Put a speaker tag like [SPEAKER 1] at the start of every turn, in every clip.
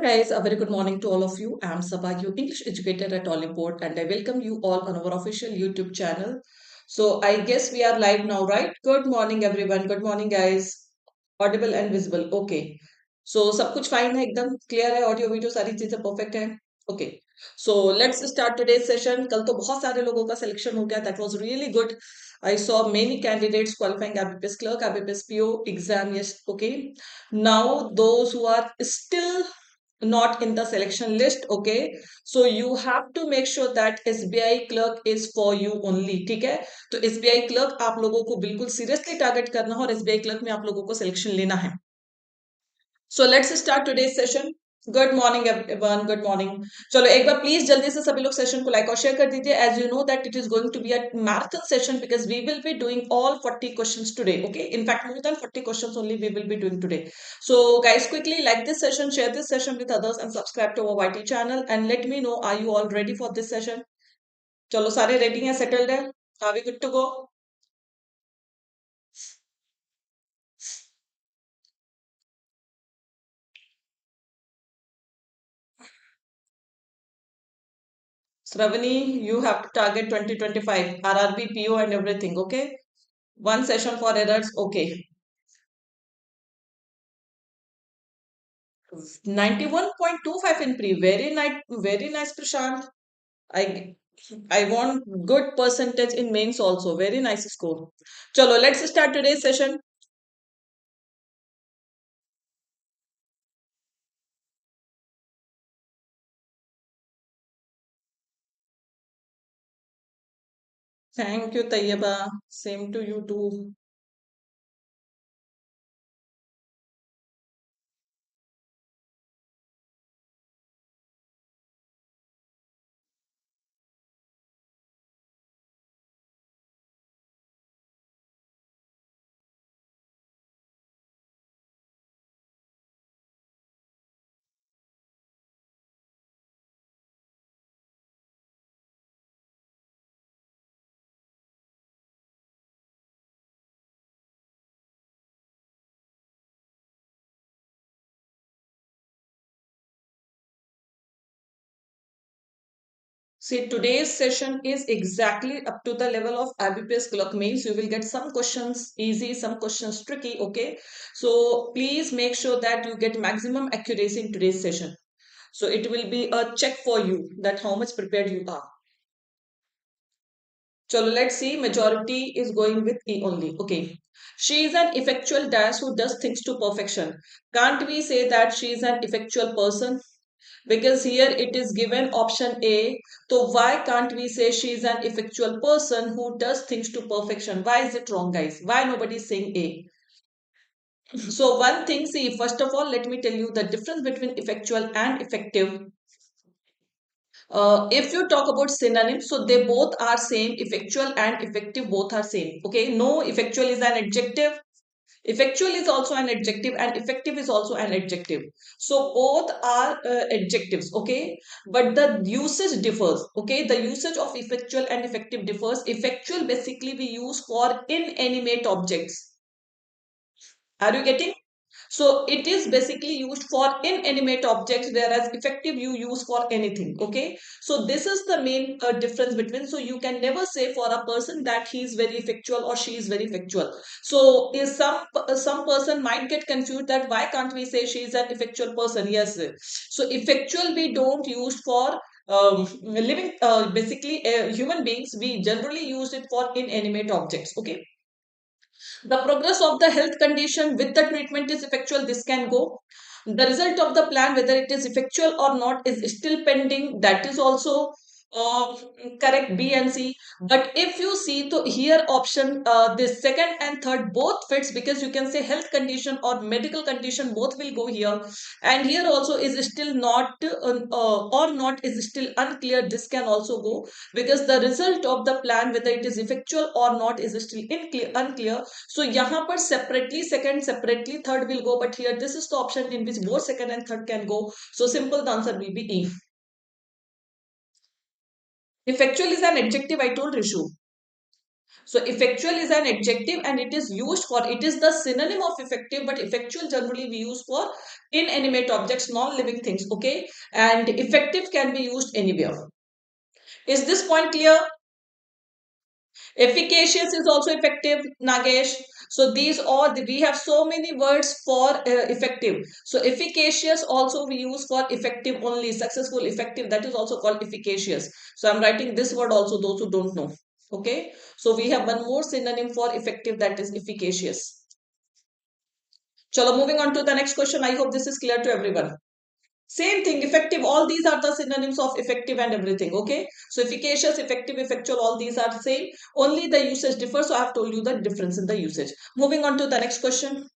[SPEAKER 1] Guys, a very good morning to all of you. I'm Saba, your English educator at Oliveboard, and I welcome you all on our official YouTube channel. So, I guess we are live now, right? Good morning, everyone. Good morning, guys. Audible and visible. Okay. So, सब कुछ fine है एकदम clear है audio video सारी चीजें perfect है. Okay. So, let's start today's session. कल तो बहुत सारे लोगों का selection हो गया. That was really good. I saw many candidates qualifying ABPS clerk, ABPS PO exam. Yes. Okay. Now, those who are still not in the selection list, okay, so you have to make sure that SBI clerk is for you only. ठीक है, तो SBI clerk आप लोगों को बिल्कुल seriously target करना है और SBI clerk में आप लोगों को selection लेना है. So let's start today's session. Good morning everyone, good morning. चलो एक बार प्लीज जल्दी से सभी लोग सेशन को लाइक और शेयर कर दीजिए. As you know that it is going to be a marathon session because we will be doing all 40 questions today. Okay, in fact more than 40 questions only we will be doing today. So guys, quickly like this session, share this session with others and subscribe to our YT channel and let me know are you all ready for this session. चलो सारे ready हैं, settled है, are we good to go? Sravani, you have to target 2025 RRB PO and everything. Okay, one session for errors. Okay, 91.25 in pre. Very nice, Prashant. I I want good percentage in mains also. Very nice score. Chalo, let's start today's session. Thank you, Tayyaba. Same to you too. See, today's session is exactly up to the level of IBPS Clerk Mains. You will get some questions easy, some questions tricky. Okay, so please make sure that you get maximum accuracy in today's session. So it will be a check for you that how much prepared you are. So let's see. Majority is going with E only. Okay. She is an effectual dash who does things to perfection. Can't we say that she is an effectual person? Because here it is given option A. So why can't we say she is an effectual person who does things to perfection? Why is it wrong, guys? Why nobody is saying A? So one thing, see, first of all, let me tell you the difference between effectual and effective. If you talk about synonyms, so they both are same. Effectual and effective both are same. Okay, no, effectual is an adjective. Effectual is also an adjective and effective is also an adjective. So both are adjectives, okay? But the usage differs, okay? The usage of effectual and effective differs. Effectual basically we use for inanimate objects. Are you getting? So it is basically used for inanimate objects, whereas effective you use for anything. Okay. So this is the main difference between. So you can never say for a person that he is very effectual or she is very effectual. So is some person might get confused that why can't we say she is an effectual person? Yes. So effectual we don't use for living basically human beings. We generally use it for inanimate objects. Okay. The progress of the health condition with the treatment is effectual. This can go. The result of the plan, whether it is effectual or not, is still pending. That is also uh, correct, B and C. But if you see, so here option, this second and third both fits because you can say health condition or medical condition both will go here. And here also is still not or not is still unclear. This can also go because the result of the plan, whether it is effectual or not, is still unclear. So यहाँ पर separately second, separately third will go, but here this is the option in which both second and third can go. So simple, the answer will be E. Effectual is an adjective, I told Rishu. So effectual is an adjective and it is used for, it is the synonym of effective, but effectual generally we use for inanimate objects, non-living things, okay? And effective can be used anywhere. Is this point clear? Efficacious is also effective, Nagesh. So these are we have so many words for effective. So efficacious also we use for effective only, successful, effective, that is also called efficacious. So I'm writing this word also, those who don't know. Okay. So we have one more synonym for effective, that is efficacious. Chalo, moving on to the next question. I hope this is clear to everyone. Same thing, effective, all these are the synonyms of effective and everything, okay? So efficacious, effective, effectual, all these are the same. Only the usage differs. So I have told you the difference in the usage. Moving on to the next question.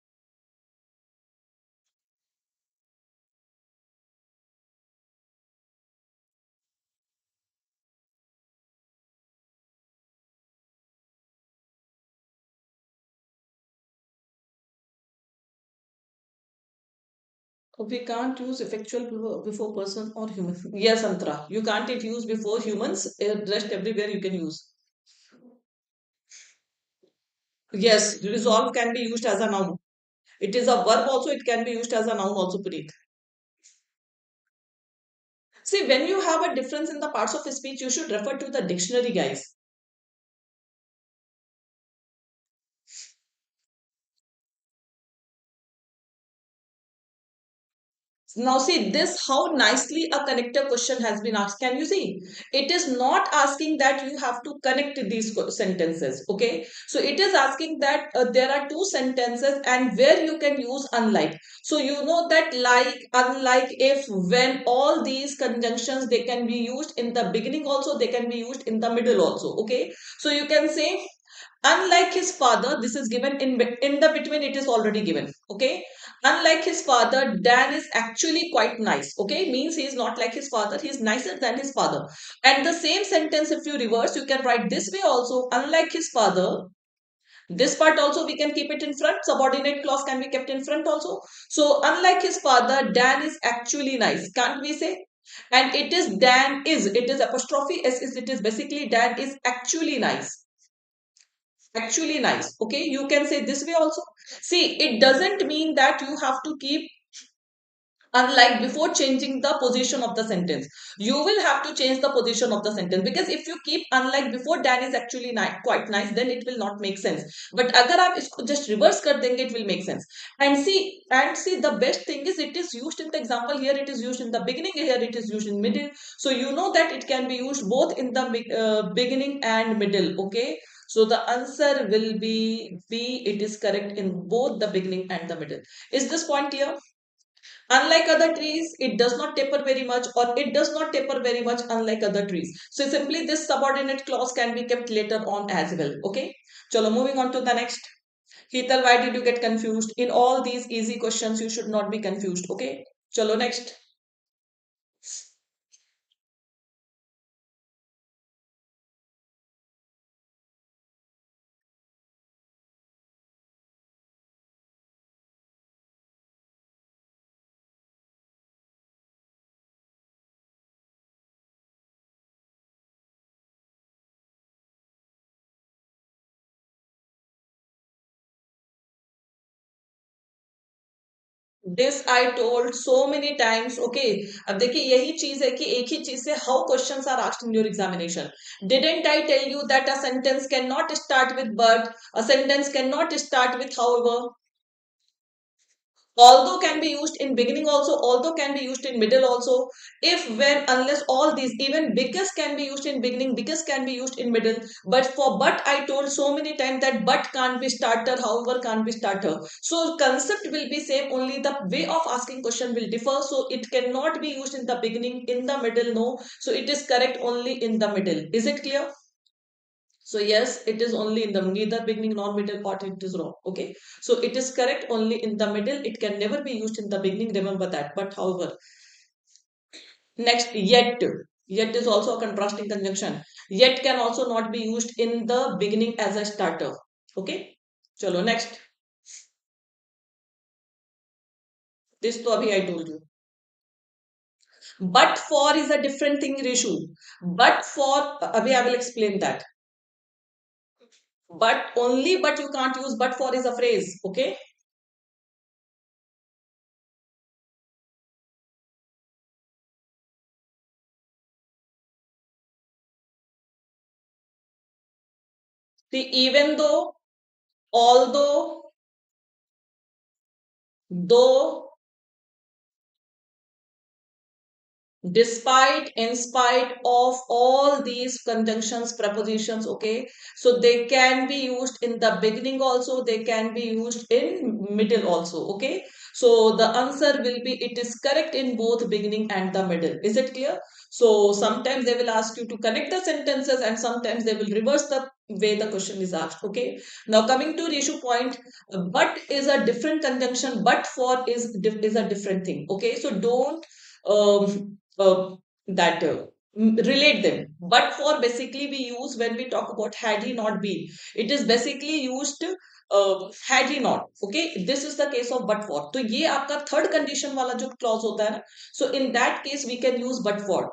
[SPEAKER 1] We can't use effectual before person or human. Yes, Antra. You can't it use before humans. Rest everywhere you can use. Yes, resolve can be used as a noun. It is a verb also. It can be used as a noun also, Puneet. See, when you have a difference in the parts of speech, you should refer to the dictionary, guys. Now see this, how nicely a connector question has been asked. Can you see? It is not asking that you have to connect these sentences. Okay. So it is asking that there are two sentences and where you can use unlike. So you know that like, unlike, if, when, all these conjunctions, they can be used in the beginning also, they can be used in the middle also. Okay. So you can say unlike his father, this is given in the between, it is already given. Okay. Unlike his father, Dan is actually quite nice. Okay. Means he is not like his father, he is nicer than his father. And the same sentence, if you reverse, you can write this way also. Unlike his father, this part also we can keep it in front, subordinate clause can be kept in front also. So unlike his father, Dan is actually nice, can't we say? And it is Dan is, it is apostrophe s, is, it is basically Dan is actually nice. Actually nice. Okay, you can say this way also. See, it doesn't mean that you have to keep unlike before changing the position of the sentence. You will have to change the position of the sentence, because if you keep unlike before Dan is actually quite nice, then it will not make sense. But agar aap isko just reverse kar denge, it will make sense. And see the best thing is it is used in the example here, it is used in the beginning, here it is used in middle. So you know that it can be used both in the beginning and middle. Okay. So the answer will be B. It is correct in both the beginning and the middle. Is this point clear? Unlike other trees, it does not taper very much, or it does not taper very much unlike other trees. So simply this subordinate clause can be kept later on as well. Okay. Chalo, moving on to the next. Hetal, why did you get confused? In all these easy questions, you should not be confused. Okay. Chalo, next. This I told so many times. Okay. अब देखिए यही चीज है कि एक ही चीज से how questions are asked in your examination. Didn't I tell you that a sentence cannot start with but, a sentence cannot start with however, although can be used in beginning also, although can be used in middle also, if, when, unless, all these, even because can be used in beginning, because can be used in middle. But for but I told so many times that but can't be starter, however can't be starter. So concept will be same, only the way of asking question will differ. So it cannot be used in the beginning, in the middle, no. So it is correct only in the middle. Is it clear? So yes, it is only in the neither beginning nor middle part, it is wrong. Okay. So it is correct only in the middle. It can never be used in the beginning. Remember that. But however, next, yet. Yet is also a contrasting conjunction. Yet can also not be used in the beginning as a starter. Okay. Chalo, next. This to abhi I told you. But for is a different thing, Rishu. But for, abhi I will explain that. but you can't use but for is a phrase. Okay. See, even though, although, though, despite, in spite of all these conjunctions, prepositions, okay, so they can be used in the beginning also, they can be used in middle also. Okay, so the answer will be, it is correct in both beginning and the middle. Is it clear? So sometimes they will ask you to connect the sentences and sometimes they will reverse the way the question is asked. Okay, now coming to the issue point, but is a different conjunction, but for is a different thing. Okay, so don't that relate them. But for basically we use when we talk about had he not been, it is basically used had he not. Okay, this is the case of but for. तो ये आपका third condition वाला जो clause होता है ना, so in that case we can use but for.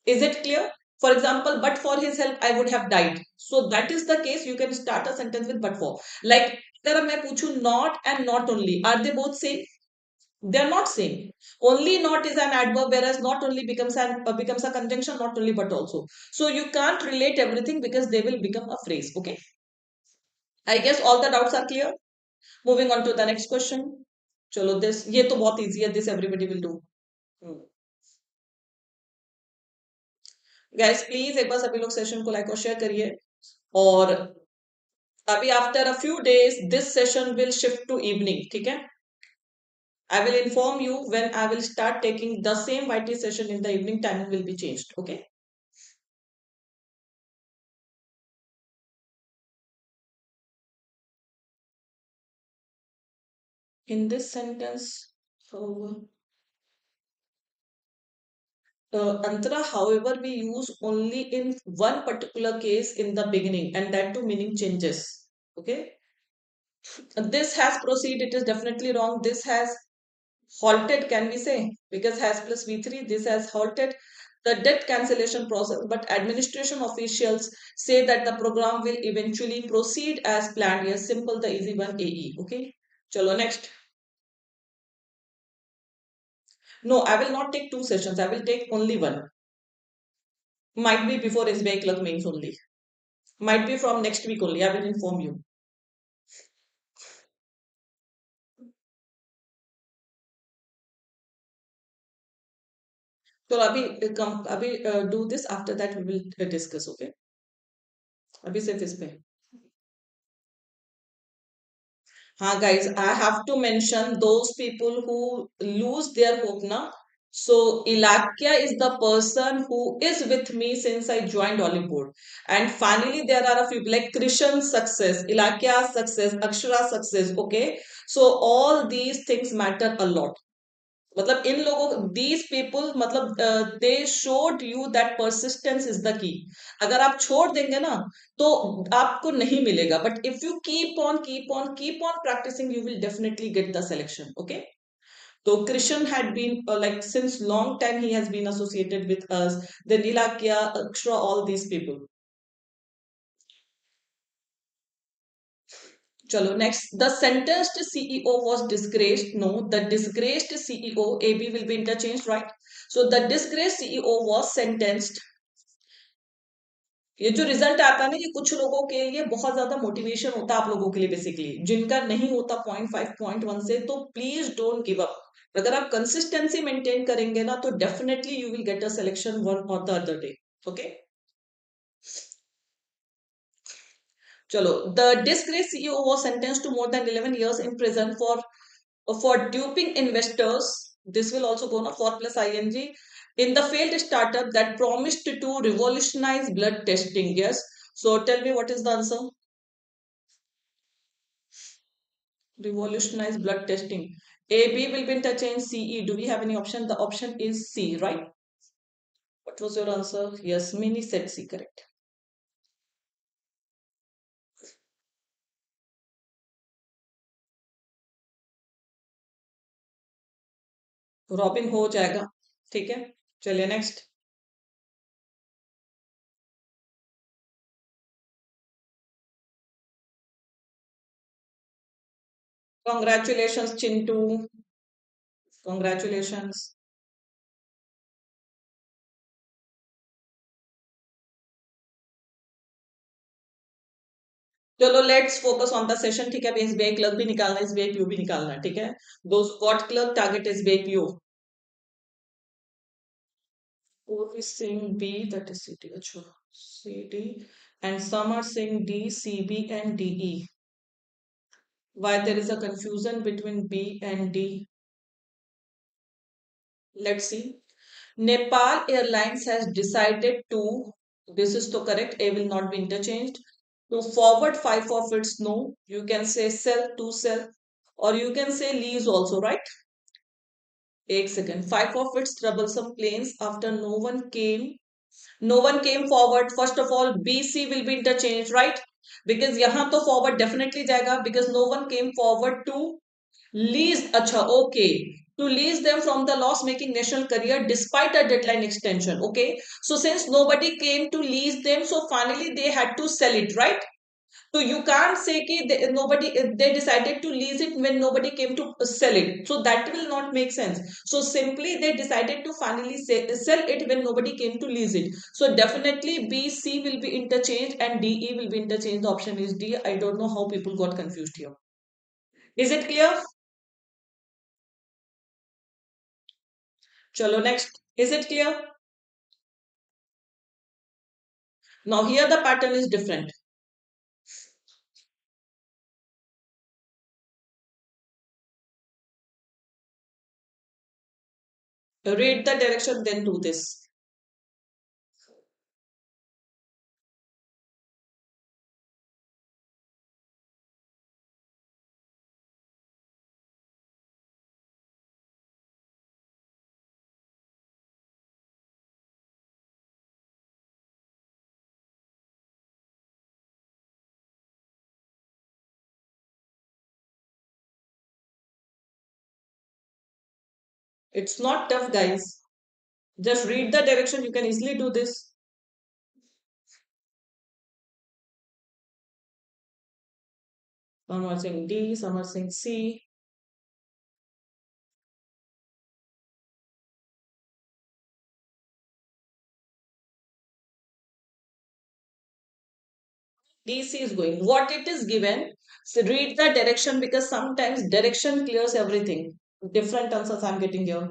[SPEAKER 1] Is it clear? For example, but for his help I would have died. So that is the case, you can start a sentence with but for. Like अगर मैं पूछूं not and not only, are they both same? They are not same. Only not is an adverb, whereas not only becomes a conjunction, not only but also. So you can't relate everything because they will become a phrase. Okay. I guess all the doubts are clear. Moving on to the next question. चलो this ये तो बहुत easy है. This everybody will do. Guys, please एक बार सभी लोग session को like और शेयर करिए. और अभी after a few days this session will shift to evening. ठीक है. I will inform you when I will start taking the same YT session in the evening. Timing will be changed. Okay. In this sentence, Antara, however, we use only in one particular case in the beginning, and that too meaning changes. Okay. This has proceed, it is definitely wrong. This has halted, can we say? Because has plus V3, this has halted the debt cancellation process, but administration officials say that the program will eventually proceed as planned. Yes, simple, the easy one, AE. Okay. Chalo, next. No, I will not take two sessions. I will take only one. Might be before SBI Clerk Mains only. Might be from next week only. I will inform you. So अभी do this. After that we will discuss. Okay. अभी सिर्फ इस पे. हाँ guys, I have to mention those people who lose their hope now. So Ilakya is the person who is with me since I joined Oliveboard. And finally there are a few like Krishan success, Ilakya success, Akshara success. Okay. So all these things matter a lot. मतलब इन लोगों these people मतलब they showed you that persistence is the key. अगर आप छोड़ देंगे ना तो आपको नहीं मिलेगा, but if you keep on practicing you will definitely get the selection. Okay. तो Krishna had been like since long time he has been associated with us, then Ilakya, Akshra, all these people. Chalo, next. The sentenced CEO was disgraced. No, the disgraced CEO, AB will be interchanged, right? So the disgraced CEO was sentenced. ये जो result आता है ना, ये कुछ लोगों के लिए बहुत ज्यादा मोटिवेशन होता है, आप लोगों के लिए बेसिकली जिनका नहीं होता 0.5 0.1 से, तो प्लीज डोंट गिव अप. अगर आप कंसिस्टेंसी मेंटेन करेंगे ना तो definitely you will get a selection one और द अदर डे. ओके. चलो. The disgraced CEO was sentenced to more than 11 years in prison for duping investors. This will also go now for plus ing in the failed startup that promised to revolutionize blood testing. Yes. So tell me what is the answer? Revolutionize blood testing. A, B will be interchanged. C, E. Do we have any option? The option is C, right? What was your answer? Yes, Mini said C, correct. Robin हो जाएगा. ठीक है. चलिए next. Congratulations, Chintu. Congratulations. चलो let's focus on the session. ठीक है, अभी SBI clerk भी निकालना है, एसबीआई पीओ भी निकालना है. ठीक है, those got clerk target SBI PO. Four is saying B, that is CD. अच्छा, CD, and some are saying D, CB, and DE. Why there is a confusion between B and D? Let's see. Nepal Airlines has decided to, this is to correct, A will not be interchanged, to forward five of its no. You can say sell, to sell, or you can say lease also, right? 8 seconds. Five of its troublesome planes after no one came forward. First of all, BC will be interchanged, right? Because यहाँ तो forward definitely जाएगा because no one came forward to lease. अच्छा, okay, to lease them from the loss making national career despite a deadline extension. Okay, so since nobody came to lease them, so finally they had to sell it, right? So you can't say कि they decided to lease it when nobody came to sell it. So that will not make sense. So simply they decided to finally sell it when nobody came to lease it. So definitely B, C will be interchanged and D, E will be interchanged. The option is D. I don't know how people got confused here. Is it clear? Chalo next. Is it clear? Now here the pattern is different. Read the direction, then do this. It's not tough, guys. Just read the direction. You can easily do this. Some are saying D, some are saying C. DC is going. What it is given, so read the direction because sometimes direction clears everything. Different answers I'm getting here.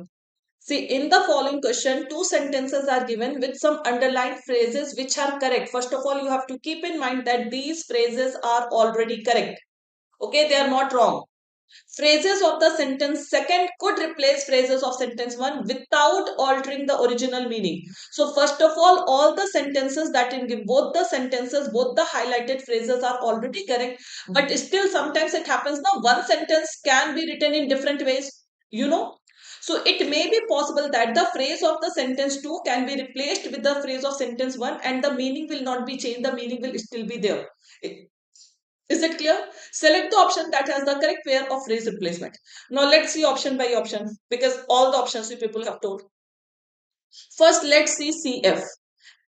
[SPEAKER 1] See, in the following question, two sentences are given with some underlined phrases which are correct. First of all, you have to keep in mind that these phrases are already correct. Okay, they are not wrong. Phrases of the sentence second could replace phrases of sentence one without altering the original meaning. So first of all the sentences that in both the sentences, both the highlighted phrases are already correct. But still sometimes it happens now one sentence can be written in different ways, you know. So it may be possible that the phrase of the sentence 2 can be replaced with the phrase of sentence 1 and the meaning will not be changed. The meaning will still be there. Is it clear? Select the option that has the correct pair of phrase replacement. Now let's see option by option because all the options we people have told. First, let's see CF.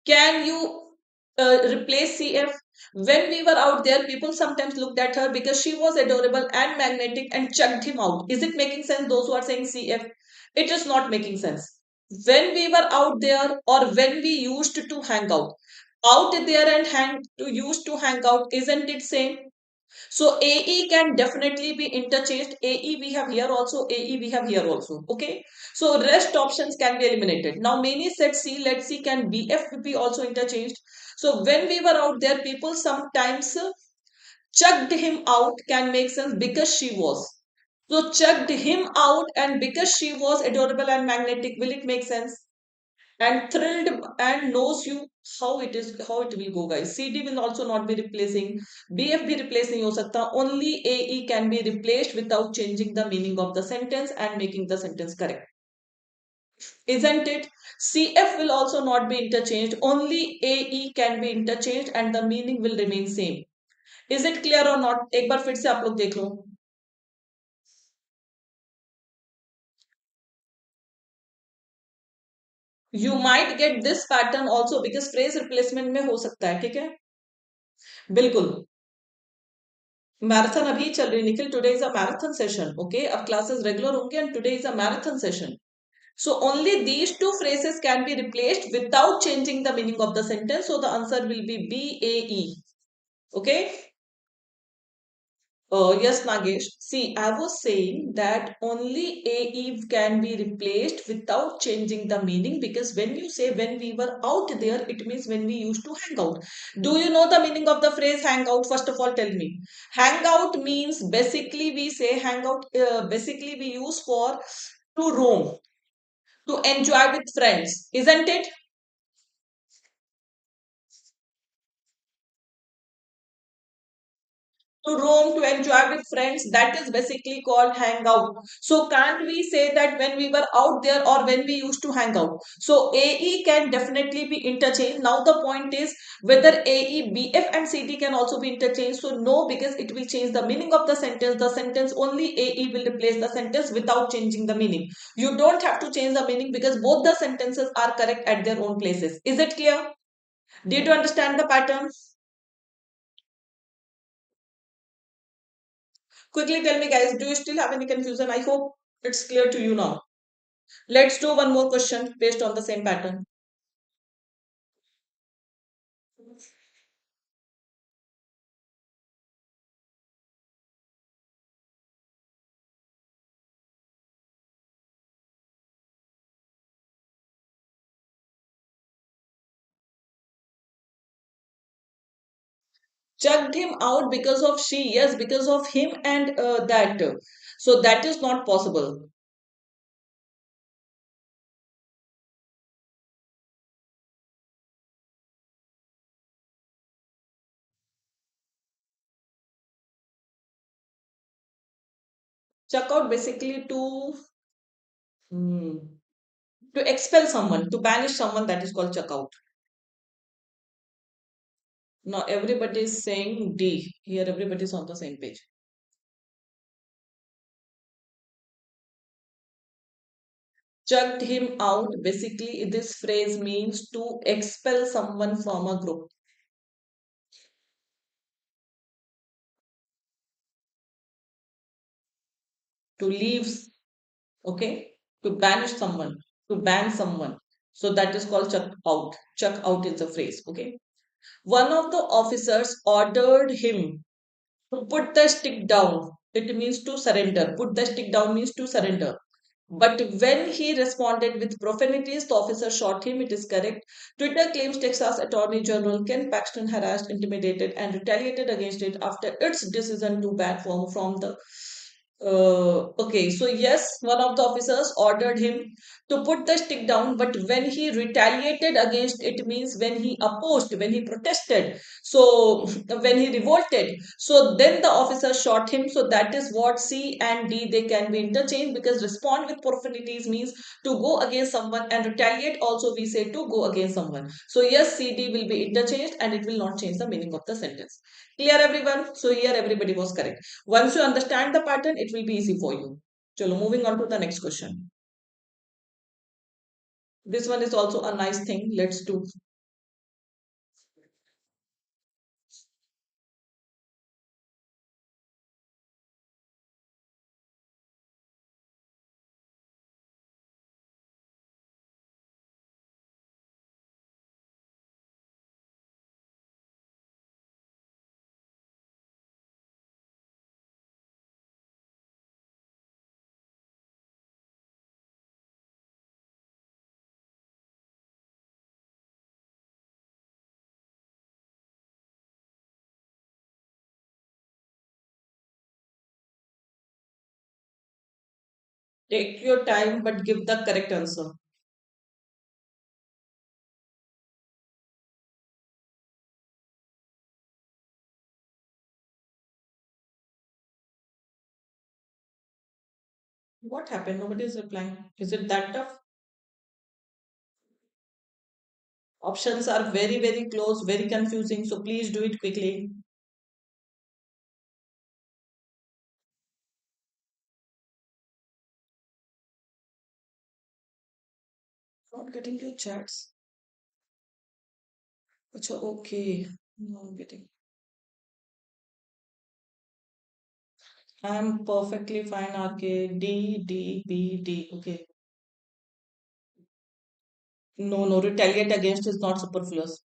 [SPEAKER 1] Can you replace CF? When we were out there, people sometimes looked at her because she was adorable and magnetic and chucked him out. Is it making sense? Those who are saying CF, it is not making sense. When we were out there or when we used to hang out there and used to hang out, isn't it same? So AE can definitely be interchanged. AE we have here also, AE we have here also. Okay. So rest options can be eliminated. Now many said C, let's see can BF be also interchanged. So when we were out there, people sometimes chucked him out can make sense because she was. So chucked him out and because she was adorable and magnetic, will it make sense? And thrilled and knows you how it is, how it will go, guys. CD will also not be replacing. BF be replacing ho sakta. Only AE can be replaced without changing the meaning of the sentence and making the sentence correct. Isn't it? CF will also not be interchanged. Only AE can be interchanged and the meaning will remain same. Is it clear or not? एक बार फिर से आप लोग देख लो. You might get this pattern also because phrase replacement में हो सकता है. ठीक है, बिल्कुल. मैराथन अभी चल रही Nikhil. Today is a marathon session. Okay, अब क्लासेस रेगुलर होंगे and today is a marathon session. So only these two phrases can be replaced without changing the meaning of the sentence. So the answer will be BAE. Okay. Yes, Nagesh. See, I was saying that only AE can be replaced without changing the meaning, because when you say when we were out there, it means when we used to hang out. Do you know the meaning of the phrase hang out? First of all, tell me. Hang out means basically we say hang out, basically we use for to roam, to enjoy with friends, isn't it? To roam, to enjoy with friends, that is basically called hang out. So can't we say that when we were out there or when we used to hang out? So AE can definitely be interchanged. Now the point is whether AE, BF and CD can also be interchanged. So no, because it will change the meaning of the sentence. The sentence only AE will replace the sentence without changing the meaning. You don't have to change the meaning because both the sentences are correct at their own places. Is it clear? Did you understand the pattern? Quickly tell me, guys, do you still have any confusion? I hope it's clear to you now. Let's do one more question based on the same pattern. Chucked him out because of she. Yes, because of him and that. So that is not possible. Chuck out basically hmm, to expel someone, to banish someone, that is called chuck out. Now everybody is saying D. Here everybody is on the same page. Chucked him out. Basically, this phrase means to expel someone from a group, to leave, okay, to banish someone, to ban someone. So that is called chuck out. Chuck out is the phrase, okay. One of the officers ordered him to put the stick down. It means to surrender. Put the stick down means to surrender. But when he responded with profanities, the officer shot him. It is correct. Twitter claims Texas Attorney General Ken Paxton harassed, intimidated, and retaliated against it after its decision to ban from the. Okay, so yes, one of the officers ordered him to put the stick down, but when he retaliated against it means when he opposed, when he protested, so when he revolted, so then the officer shot him. So that is what C and D, they can be interchanged, because respond with profanities means to go against someone, and retaliate also we say to go against someone. So yes, C, D will be interchanged and it will not change the meaning of the sentence. Clear everyone? So here everybody was correct. Once you understand the pattern, it will be easy for you. Chalo, moving on to the next question. This one is also a nice thing. Let's do. Take your time, but give the correct answer. What happened? Nobody is replying. Is it that tough? Options are very, very close, very confusing. So please do it quickly. Not getting your chats. Acha, okay. No, I'm getting. I'm perfectly fine, RK. D, D, B, D. Okay. No, no, retaliate against is not superfluous.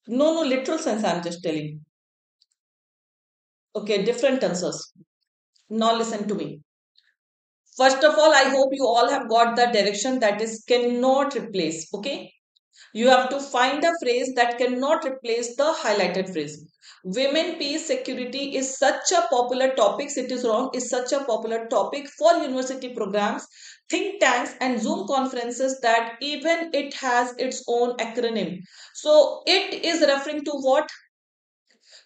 [SPEAKER 1] No, no, literal sense, I'm just telling. Okay, different answers. Now listen to me. First of all, I hope you all have got the direction that is cannot replace. Okay. You have to find a phrase that cannot replace the highlighted phrase. Women, peace, security is such a popular topic. It is wrong. Is such a popular topic for university programs, think tanks, and Zoom conferences that even it has its own acronym. So it is referring to what?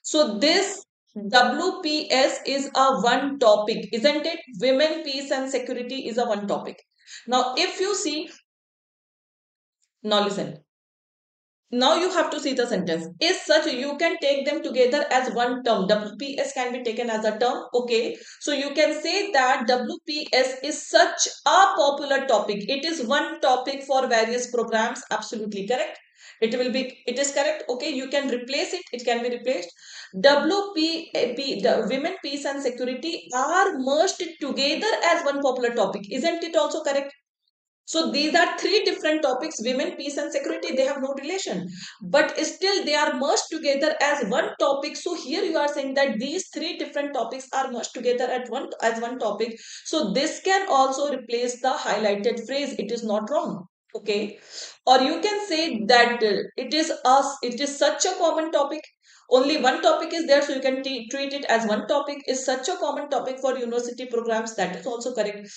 [SPEAKER 1] So this WPS is a one topic, isn't it? Women, peace, and security is a one topic. Now, if you see, now listen. Now you have to see the sentence. Is such you can take them together as one term. WPS can be taken as a term. Okay. So you can say that WPS is such a popular topic. It is one topic for various programs. Absolutely correct. It is correct. Okay. You can replace it. It can be replaced. WPP, the women, peace and security are merged together as one popular topic. Isn't it also correct? So these are three different topics: women, peace, and security. They have no relation, but still they are merged together as one topic. So here you are saying that these three different topics are merged together at one as one topic. So this can also replace the highlighted phrase. It is not wrong. Okay, or you can say that it is us. It is such a common topic. Only one topic is there, so you can treat it as one topic. Is such a common topic for university programs. That is also correct.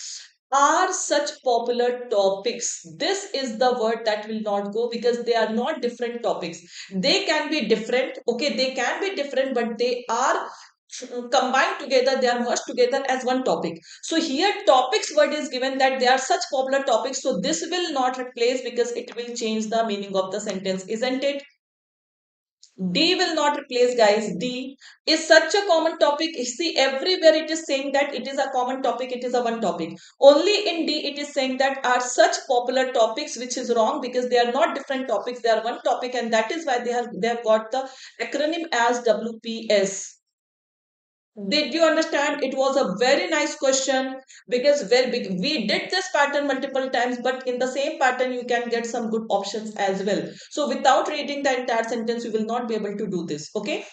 [SPEAKER 1] Are such popular topics. This is the word that will not go because they are not different topics. They can be different. Okay, they can be different, but they are combined together. They are merged together as one topic. So here topics word is given that they are such popular topics. So this will not replace because it will change the meaning of the sentence, isn't it? D will not replace, guys. D is such a common topic. See, everywhere it is saying that it is a common topic, it is a one topic. Only in D it is saying that are such popular topics, which is wrong because they are not different topics, they are one topic, and that is why they have got the acronym as WPS. Did you understand? It was a very nice question because very big. We did this pattern multiple times, but in the same pattern, you can get some good options as well. So without reading the entire sentence, you will not be able to do this. Okay.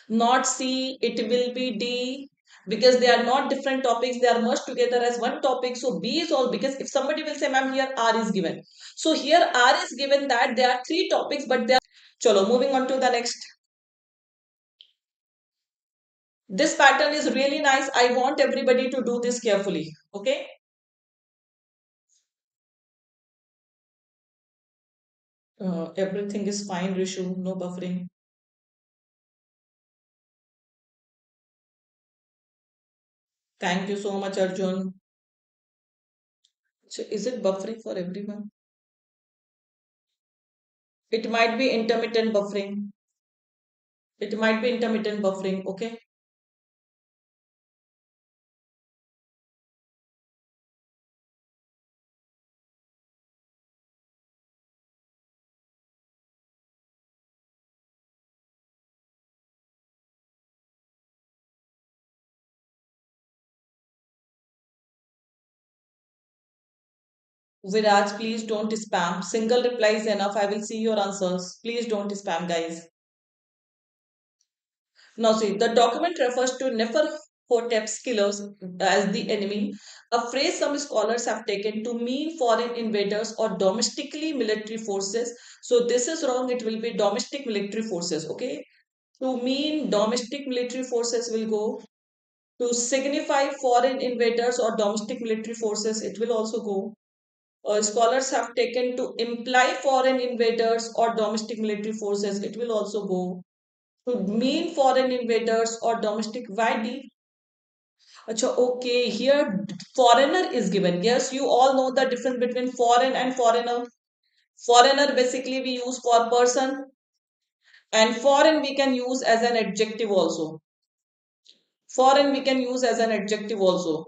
[SPEAKER 1] Not C, it will be D because they are not different topics. They are merged together as one topic. So B is all because if somebody will say, ma'am, here R is given. So here R is given that there are three topics, but they are. Chalo, moving on to the next. This pattern is really nice. I want everybody to do this carefully. Okay. Everything is fine, Rishu. No buffering. Thank you so much, Arjun. So is it buffering for everyone? It might be intermittent buffering. It might be intermittent buffering. Okay. Viraj, please don't spam. Single reply is enough. I will see your answers. Please don't spam, guys. Now, see, the document refers to Neferhotep's killers as the enemy, a phrase some scholars have taken to mean foreign invaders or domestically military forces. So, this is wrong. It will be domestic military forces. Okay. To mean domestic military forces will go. To signify foreign invaders or domestic military forces, it will also go. Scholars have taken to imply foreign invaders or domestic military forces. It will also go to mean foreign invaders or domestic. Why D? Acha, okay, here foreigner is given. Yes, you all know the difference between foreign and foreigner. Foreigner basically we use for person, and foreign we can use as an adjective also. Foreign we can use as an adjective also.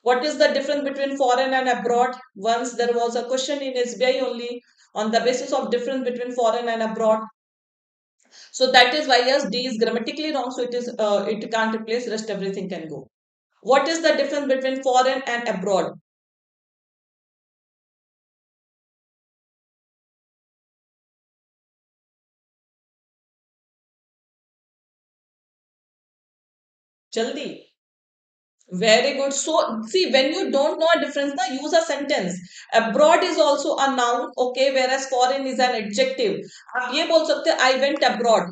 [SPEAKER 1] What is the difference between foreign and abroad? Once there was a question in SBI only on the basis of difference between foreign and abroad. So that is why yes, D is grammatically wrong. So it can't replace. Rest everything can go. What is the difference between foreign and abroad? Jaldi. Very good. So, see, when you don't know a difference, now use a sentence. Abroad is also a noun, okay, whereas foreign is an adjective. आप ये बोल सकते हैं, I went abroad.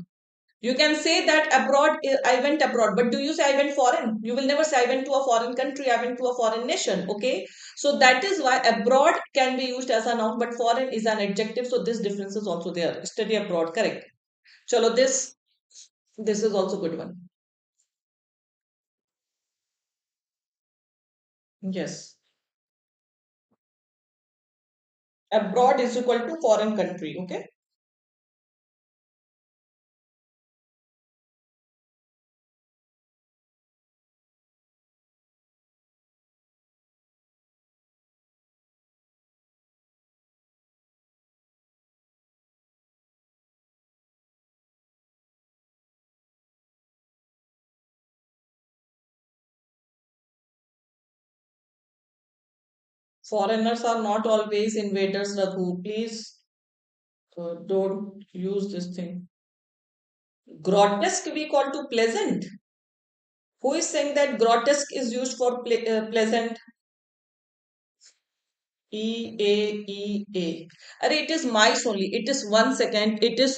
[SPEAKER 1] You can say that abroad, I went abroad, but do you say I went foreign? You will never say I went to a foreign country, I went to a foreign nation, okay? So that is why abroad can be used as a noun, but foreign is an adjective. So this difference is also there. Study abroad, correct? Chalo, this is also good one. Yes. Abroad is equal to foreign country, okay? Foreigners are not always invaders, Raghu. Please don't use this thing. Grotesque we call to pleasant. Who is saying that grotesque is used for pleasant? E-A-E-A. Arre, it is mice only. It is 1 second. It is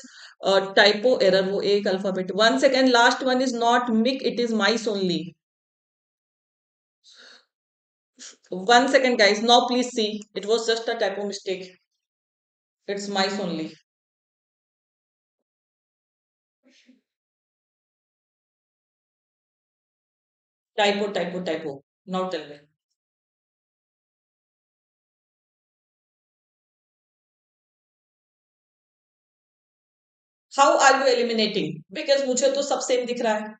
[SPEAKER 1] typo error. वो एक alphabet. 1 second. Last one is not mic. It is mice only. 1 second, guys. Now please see. It was just a typo mistake. It's mice only. Typo. Now tell me. How are you eliminating? Because मुझे तो सब same दिख रहा है.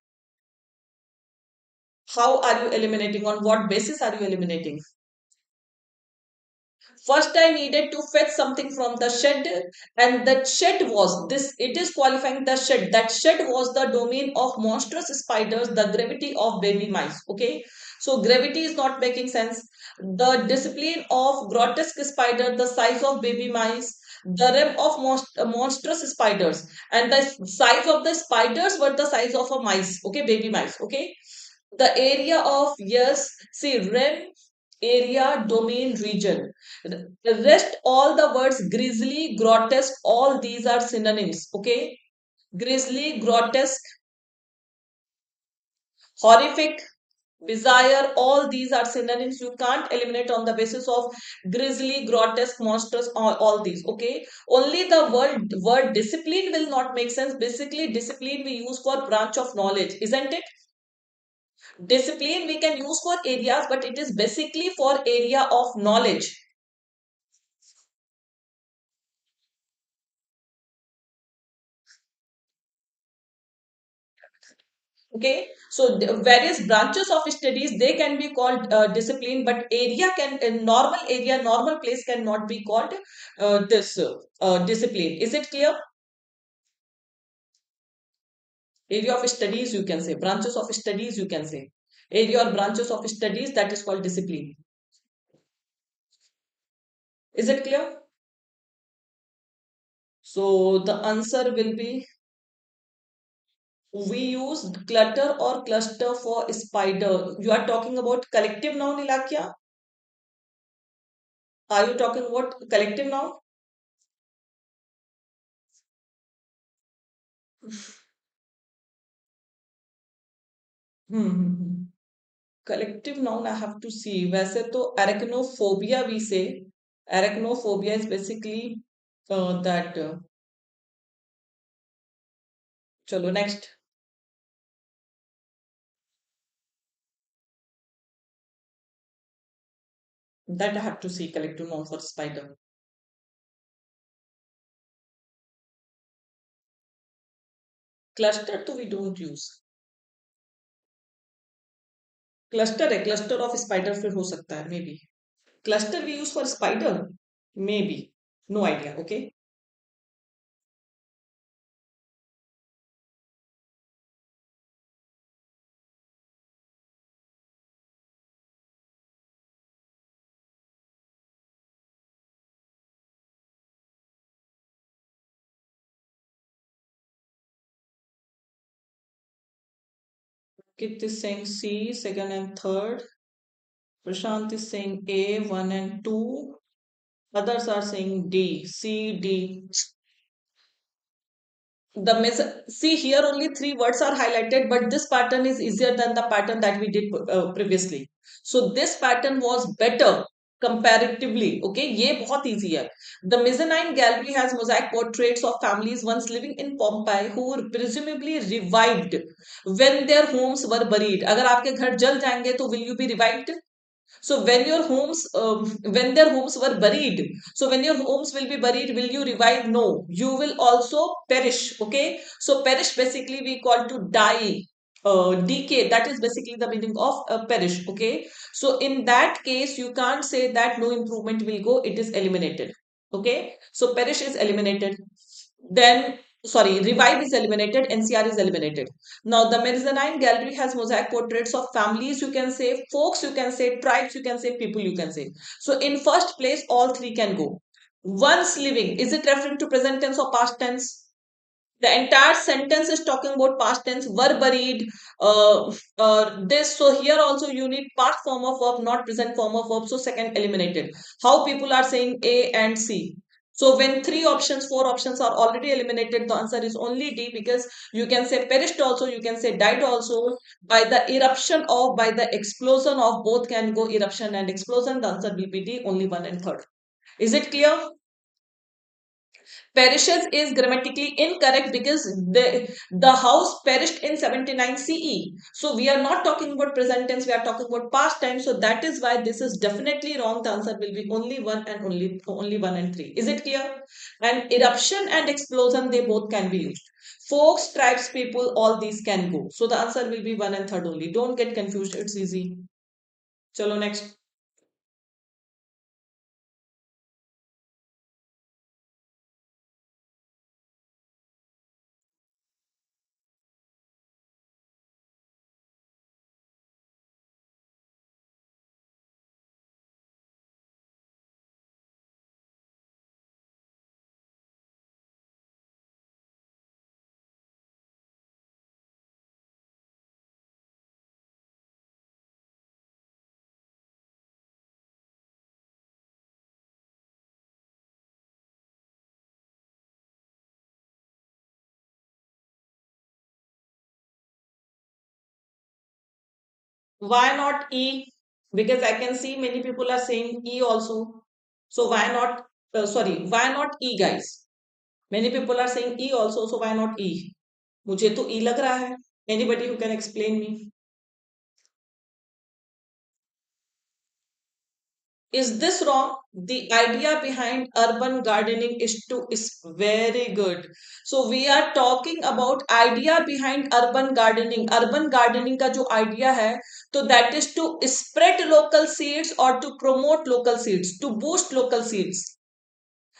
[SPEAKER 1] How are you eliminating? On what basis are you eliminating? First, I needed to fetch something from the shed, and that shed was this. It is qualifying the shed. That shed was the domain of monstrous spiders, the gravity of baby mice. Okay, so gravity is not making sense. The discipline of grotesque spider, the size of baby mice, the realm of monstrous spiders, and the size of the spiders were the size of a mice. Okay, baby mice. Okay, the area of yes, see realm, area, domain, region. The rest, all the words grisly, grotesque, all these are synonyms. Okay, grisly, grotesque, horrific, bizarre, all these are synonyms. You can't eliminate on the basis of grisly, grotesque, monstrous, all these. Okay, only the word discipline will not make sense. Basically, discipline we use for branch of knowledge, isn't it? Discipline we can use for areas, but it is basically for area of knowledge. Okay, so various branches of studies they can be called discipline, but area can normal area, normal place cannot be called this discipline. Is it clear? Area of studies you can say, branches of studies you can say, area or branches of studies that is called discipline. Is it clear? So the answer will be we use clutter or cluster for spider. You are talking about collective noun, Ilakya? Are you talking about collective noun? Hmm. Collective noun I have to see. वैसे तो arachnophobia we say. Arachnophobia is basically that. चलो next. That I have to see collective noun for spider. Cluster तो we don't use. Cluster है cluster of spider फिर हो सकता है maybe. Cluster we use for spider maybe. No idea. Okay. Kit is saying C, second and third. Prashant is saying A, 1 and 2. Others are saying D, C, D. See here only three words are highlighted, but this pattern is easier than the pattern that we did previously. So this pattern was better comparatively. Okay, ये बहुत easy है. The mezzanine gallery has mosaic portraits of families once living in Pompeii who were presumably revived when their homes were buried. अगर आपके घर जल जाएंगे तो will you be revived? So when their homes were buried, so when your homes will be buried, will you revive? No, you will also perish. Okay, so perish basically we call to die, decay. That is basically the meaning of perish. Okay, so in that case, you can't say that no improvement will go. It is eliminated. Okay, so perish is eliminated. Then sorry, revive is eliminated. NCR is eliminated. Now, the mezzanine gallery has mosaic portraits of families, you can say, folks, you can say, tribes, you can say, people, you can say. So, in first place, all three can go. Once living, is it referring to present tense or past tense? The entire sentence is talking about past tense, were buried, this. So, here also you need past form of verb, not present form of verb. So, second eliminated. How people are saying A and C. So when three options, four options are already eliminated, the answer is only D because you can say perished also, you can say died also. By the eruption of, by the explosion of, both can go eruption and explosion. The answer will be D, only one and third. Is it clear? Perishes is grammatically incorrect because the house perished in 79 CE. So we are not talking about present tense, we are talking about past time. So that is why this is definitely wrong. The answer will be only one and only one and three. Is it clear? And eruption and explosion, they both can be used. Folks, tribes, people, all these can go. So the answer will be one and third only. Don't get confused. It's easy. Chalo next. Why not E? Because I can see many people are saying E also. So why not, sorry, why not E guys? Many people are saying E also, so why not E? मुझे तो E लग रहा है. Anybody who can explain me? Is this wrong? The idea behind urban gardening is very good. So we are talking about idea behind urban gardening. Urban gardening का जो idea है, तो that is to spread local seeds or to promote local seeds, to boost local seeds.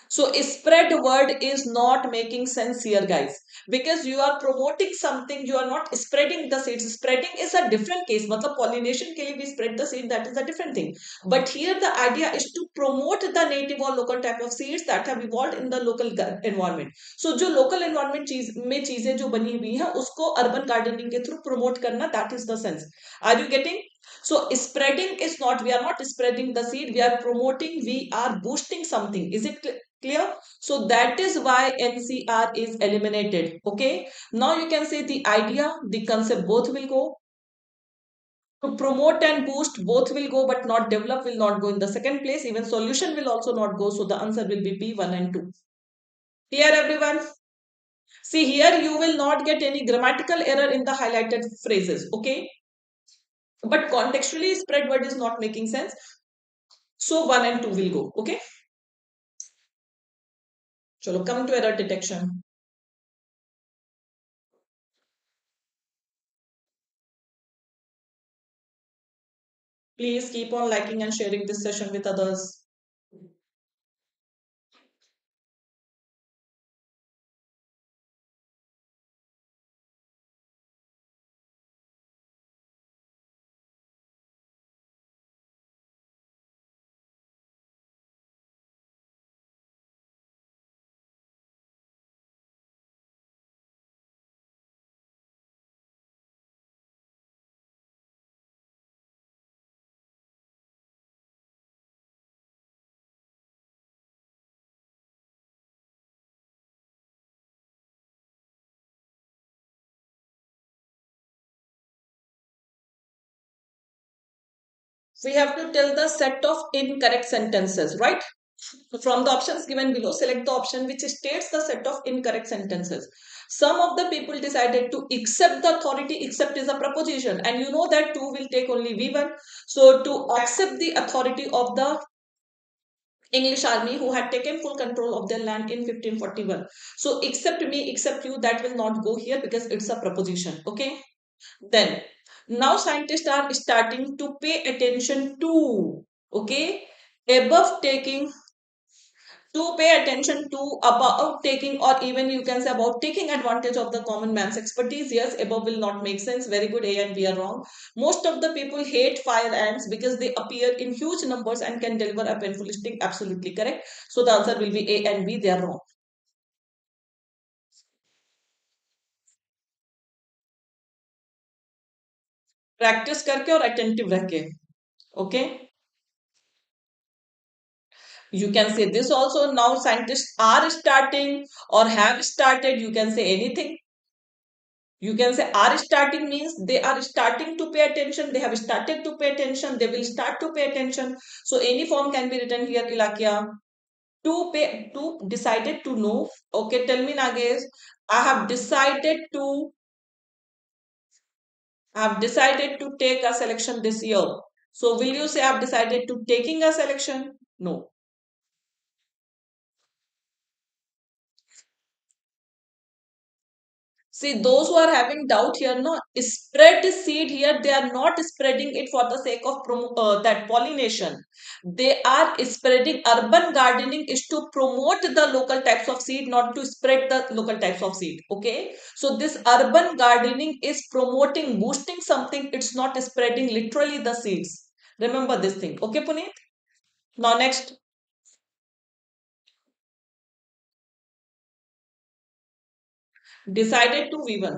[SPEAKER 1] So spread word is not making sense here, guys, because you are promoting something, you are not spreading the seeds. Spreading is a different case. मतलब pollination के लिए we spread the seed, that is a different thing. But here the idea is to promote the native or local type of seeds that have evolved in the local environment. So जो local environment में चीजें जो बनी हुई हैं उसको urban gardening के through promote करना, that is the sense. Are you getting? So spreading is not, we are not spreading the seed, we are promoting, we are boosting something. Is it clear? So that is why NCR is eliminated. Okay. Now you can say the idea, the concept, both will go. To promote and boost, both will go, but not develop will not go in the second place. Even solution will also not go. So the answer will be B, 1 and 2. Clear everyone? See here, you will not get any grammatical error in the highlighted phrases. Okay. But contextually spread word is not making sense. So 1 and 2 will go. Okay. Chalo, come to error detection. Please keep on liking and sharing this session with others. We have to tell the set of incorrect sentences, right? From the options given below, select the option which states the set of incorrect sentences. Some of the people decided to accept the authority. Accept is a preposition, and you know that 2 will take only V1. So to accept the authority of the English army who had taken full control of their land in 1541. So except me, except you, that will not go here because it's a preposition. Okay. Then now scientists are starting to pay attention to, okay, above taking, to pay attention to, about taking, or even you can say about taking advantage of the common man's expertise. Yes, above will not make sense. Very good. A and B are wrong. Most of the people hate fire ants because they appear in huge numbers and can deliver a painful sting. Absolutely correct. So the answer will be A and B. They are wrong. Practice करके और attentive रह के. Okay. You can say this also. Now scientists are starting or have started. You can say anything. You can say are starting means they are starting to pay attention. They have started to pay attention. They will start to pay attention. So any form can be written here. Ilakya. To pay, to decided to know. Okay, tell me Nagesh. I have decided to, I have decided to take a selection this year. So will you say I have decided to taking a selection? No. See, those who are having doubt here, no, spread seed here, they are not spreading it for the sake of that pollination. They are spreading. Urban gardening is to promote the local types of seed, not to spread the local types of seed. Okay. So this urban gardening is promoting, boosting something. It's not spreading literally the seeds. Remember this thing. Okay, Puneet? Now next, decided to V1.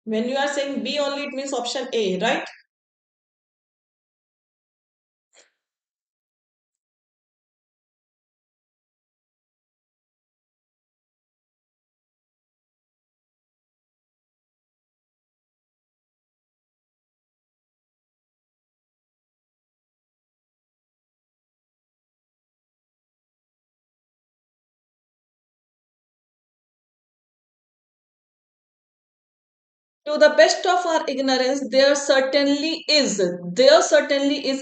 [SPEAKER 1] When you are saying B only, it means option A, right? To the best of our ignorance, there certainly is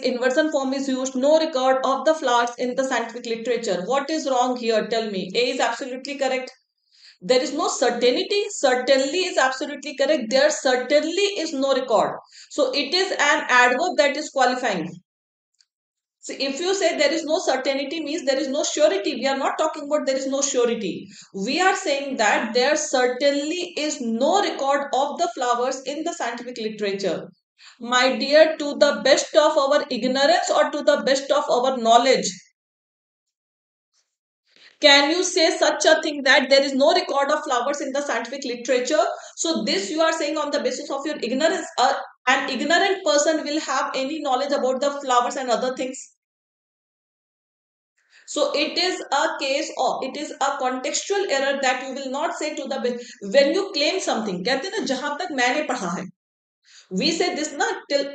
[SPEAKER 1] inversion form is used. No record of the flowers in the scientific literature. What is wrong here? Tell me. A is absolutely correct. There is no certainty. Certainly is absolutely correct. There certainly is no record. So it is an adverb that is qualifying. So if you say there is no certainty means there is no surety. We are not talking about there is no surety. We are saying that there certainly is no record of the flowers in the scientific literature. My dear, to the best of our ignorance or to the best of our knowledge, can you say such a thing that there is no record of flowers in the scientific literature? So this you are saying on the basis of your ignorance. An ignorant person will have any knowledge about the flowers and other things. So it is a case of, it is a contextual error that you will not say to the, when you claim something, कहते हैं ना जहां तक मैंने पढ़ा है, we say this na till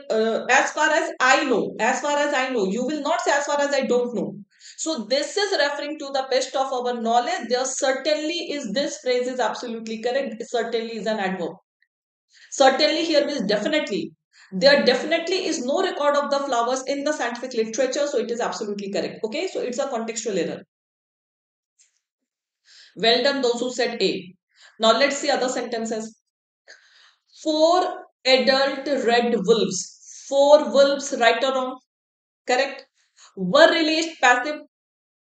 [SPEAKER 1] as far as I know, as far as I know. You will not say as far as I don't know. So this is referring to the best of our knowledge. There certainly is, this phrase is absolutely correct. Certainly is an adverb. Certainly here means definitely. There definitely is no record of the flowers in the scientific literature, so it is absolutely correct. Okay, so it's a contextual error. Well done, those who said A. Now let's see other sentences. Four adult red wolves. Four wolves, right or wrong? Correct. Were released, passive,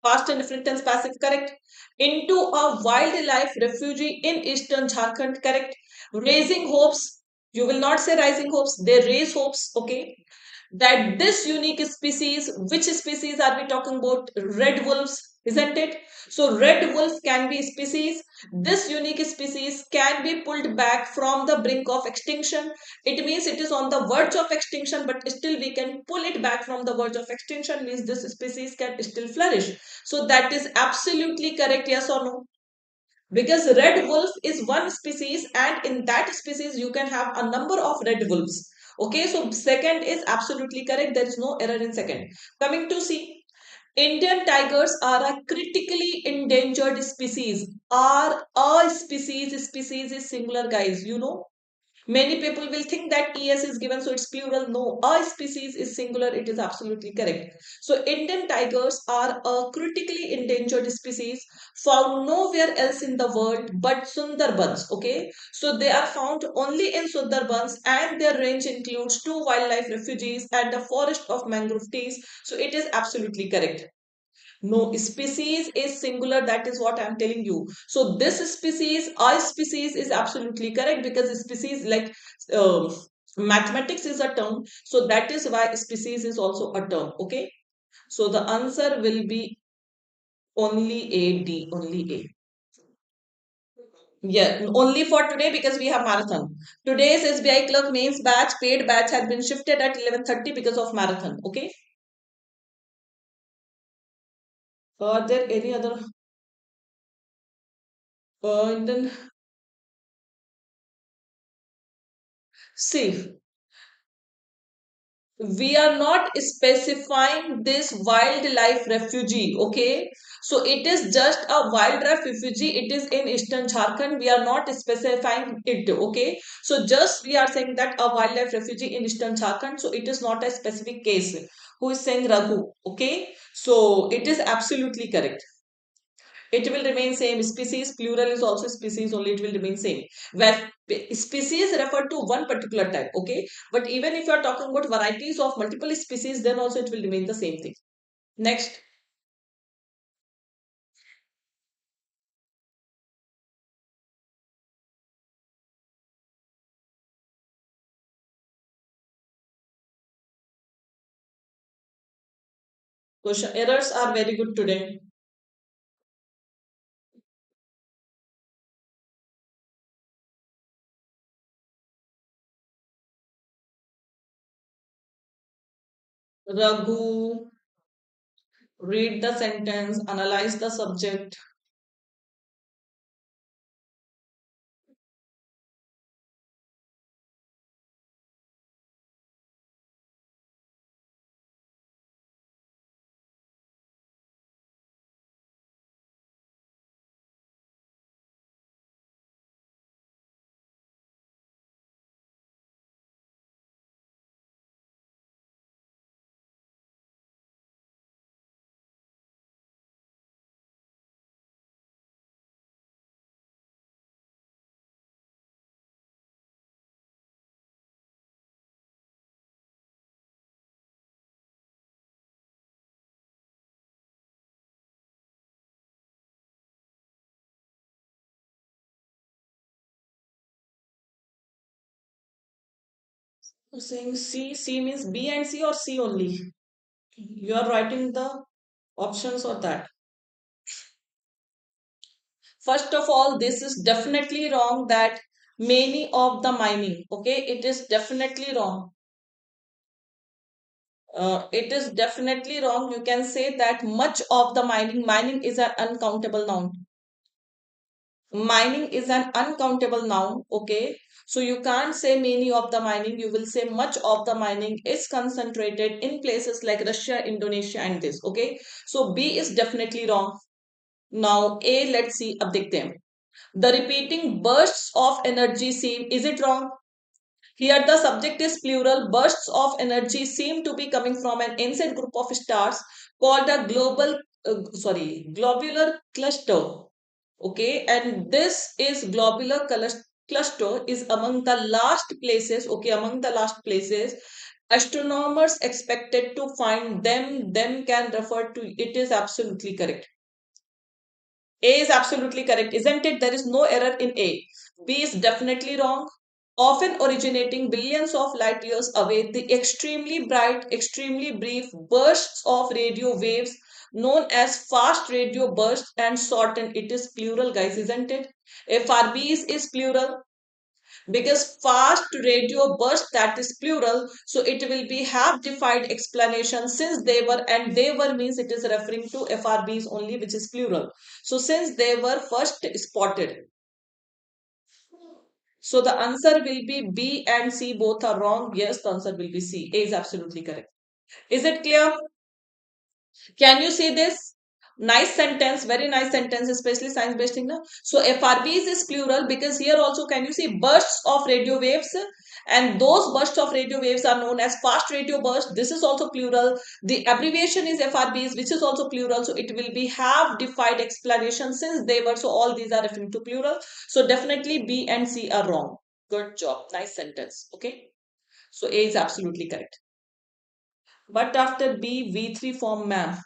[SPEAKER 1] past and different tense, passive, correct. Into a wildlife refugee in eastern Jharkhand, correct. Raising hopes. You will not say rising hopes. They raise hopes. Okay, that this unique species, which species are we talking about? Red wolves, isn't it? So red wolf can be species. This unique species can be pulled back from the brink of extinction. It means it is on the verge of extinction, but still we can pull it back from the verge of extinction, means this species can still flourish. So that is absolutely correct, yes or no? Because red wolf is one species, and in that species you can have a number of red wolves. Okay, so second is absolutely correct. There is no error in second. Coming to C, Indian tigers are a critically endangered species. Are a species is singular, guys, you know. Many people will think that es is given, so it's plural. No, a species is singular. It is absolutely correct. So Indian tigers are a critically endangered species found nowhere else in the world but Sundarbans. Okay, so they are found only in Sundarbans, and their range includes two wildlife refuges and a forest of mangrove trees. So it is absolutely correct. No, species is singular. That is what I'm telling you. So this species, a species, is absolutely correct, because species, like um mathematics is a term. So that is why species is also a term. Okay. So the answer will be only A, D, only A. Yeah, only for today, because we have marathon. Today's SBI Clerk Mains batch, paid batch, has been shifted at 11:30 because of marathon. Okay. Are there any other? Then see, we are not specifying this wildlife refugee. Okay, so it is just a wildlife refugee. It is in eastern Jharkhand. We are not specifying it. Okay, so just we are saying that a wildlife refugee in eastern Jharkhand, so it is not a specific case. Who is saying Raghu? Okay, so it is absolutely correct. It will remain same. Species plural is also species, only it will remain same, where species refer to one particular type. Okay, but even if you are talking about varieties of multiple species, then also it will remain the same thing. Next, question errors are very good today. Raghu, read the sentence, analyze the subject. You're saying C, C means B and C, or C only? You are writing the options or that? First of all, this is definitely wrong, that many of the mining. Okay, it is definitely wrong. It is definitely wrong. You can say that much of the mining is an uncountable noun. Mining is an uncountable noun. Okay, so you can't say many of the mining. You will say much of the mining is concentrated in places like Russia, Indonesia, and this. Okay, so B is definitely wrong. Now A, let's see. अब देखते हैं. The repeating bursts of energy seem, is it wrong? Here the subject is plural. Bursts of energy seem to be coming from an inside group of stars called a globular cluster. Okay, and this is cluster is among the last places. Okay, among the last places astronomers expected to find them. Them can refer to it is absolutely correct. A is absolutely correct, isn't it? There is no error in A. B is definitely wrong. Often originating billions of light years away, the extremely bright, extremely brief bursts of radio waves known as fast radio bursts and shortened. It is plural, guys, isn't it? FRBs is plural because fast radio burst, that is plural, so it will be have defined explanation since they were, and they were means it is referring to FRBs only, which is plural. So since they were first spotted, so the answer will be B and C, both are wrong. Yes, the answer will be C. A is absolutely correct. Is it clear? Can you see this? Nice sentence, very nice sentence, especially science based thing. Na? So FRBs is plural because here also can you see bursts of radio waves, and those bursts of radio waves are known as fast radio burst. This is also plural. The abbreviation is FRBs, which is also plural. So it will be have defined explanation since they were. So all these are referring to plural. So definitely B and C are wrong. Good job. Nice sentence. Okay. So A is absolutely correct. But after B, V3 form, ma'am.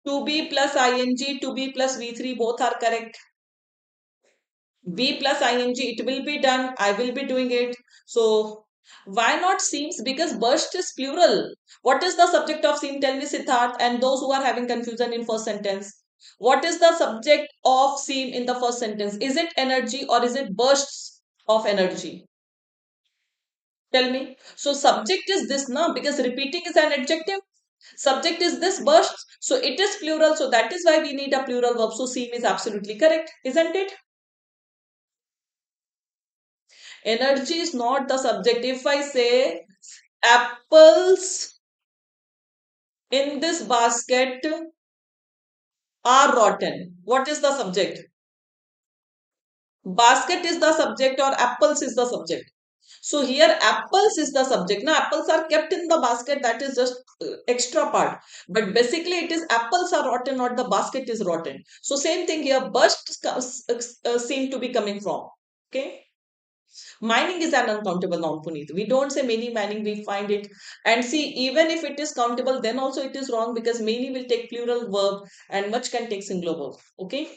[SPEAKER 1] To be plus ing, to be plus V3, both are correct. B plus ing, it will be done. I will be doing it. So, why not seems? Because burst is plural. What is the subject of seem? Tell me, Siddharth, and those who are having confusion in first sentence. What is the subject of seem in the first sentence? Is it energy or is it bursts of energy? Tell me. So, subject is this now because repeating is an adjective. Subject is this burst. So it is plural. So that is why we need a plural verb. So seem is absolutely correct, isn't it? Energy is not the subject. If I say apples in this basket are rotten, what is the subject? Basket is the subject or apples is the subject. So here apples is the subject. Now apples are kept in the basket. That is just extra part. But basically it is apples are rotten, not the basket is rotten. So same thing here. Burst seem to be coming from. Okay. Mining is an uncountable noun, Puneet. We don't say many mining. We find it. And see, even if it is countable, then also it is wrong because many will take plural verb and much can take singular verb. Okay.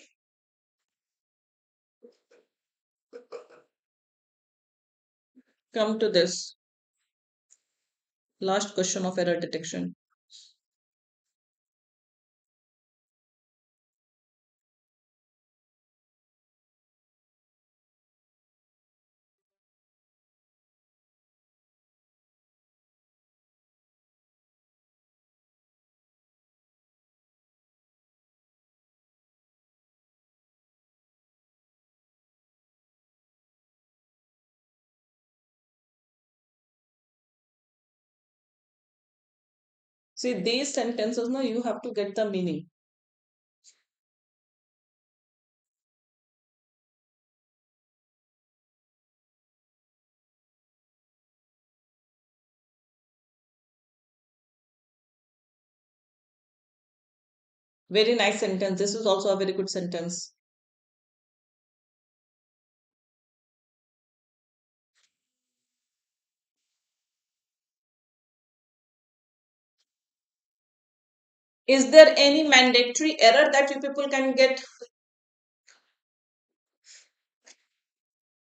[SPEAKER 1] Come to this last question of error detection. See, these sentences, no, you have to get the meaning. Very nice sentence. This is also a very good sentence. Is there any mandatory error that you people can get?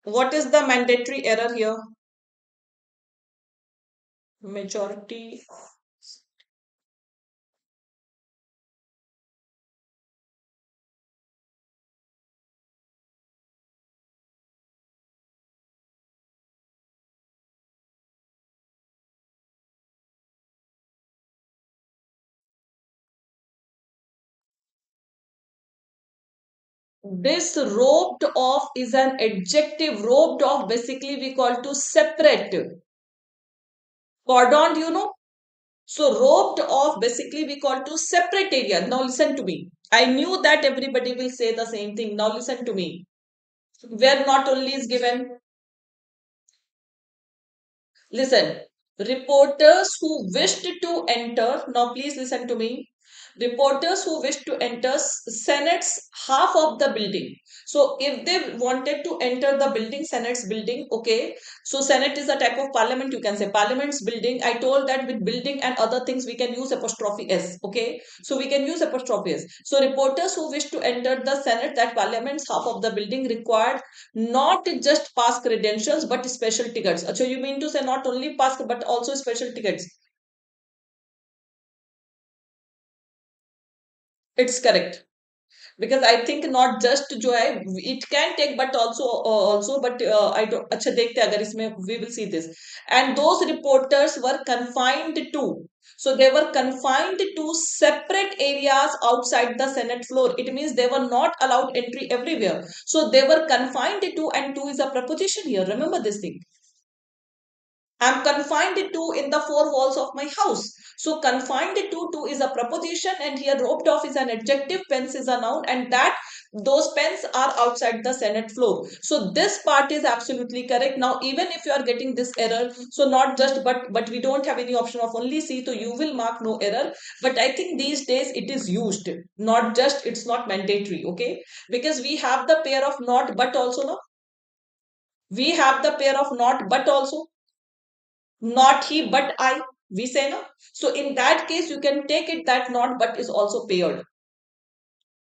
[SPEAKER 1] What is the mandatory error here? Majority. This roped off is an adjective. Roped off basically we call to separate. Cordoned, you know. So roped off basically we call to separate area. Now listen to me. I knew that everybody will say the same thing. Now listen to me. Where not only is given Listen, reporters who wished to enter, now please listen to me. Reporters who wished to enter Senate's half of the building. So if they wanted to enter the building, Senate's building, okay. So Senate is a type of parliament, you can say parliament's building. I told that with building and other things we can use apostrophe S, okay. So we can use apostrophe S. So reporters who wish to enter the Senate, that parliament's half of the building, required not just pass credentials but special tickets. So you mean to say not only pass but also special tickets? It's correct. Because I think not just जो है it can take but also but I don't अच्छा देखते हैं अगर इसमें we will see this. And those reporters were confined to, so they were confined to separate areas outside the Senate floor. It means they were not allowed entry everywhere, so they were confined to, and to is a preposition here, remember this thing. I'm confined to in the four walls of my house. So confined to is a preposition, and here roped off is an adjective, pens is a noun, and that those pens are outside the Senate floor. So this part is absolutely correct. Now, even if you are getting this error, so not just but we don't have any option of only C, so you will mark no error. But I think these days it is used, not just it's not mandatory, okay? Because we have the pair of not but also, no? We have the pair of not but also. Not he but I, we say no. So in that case you can take it that not but is also paired.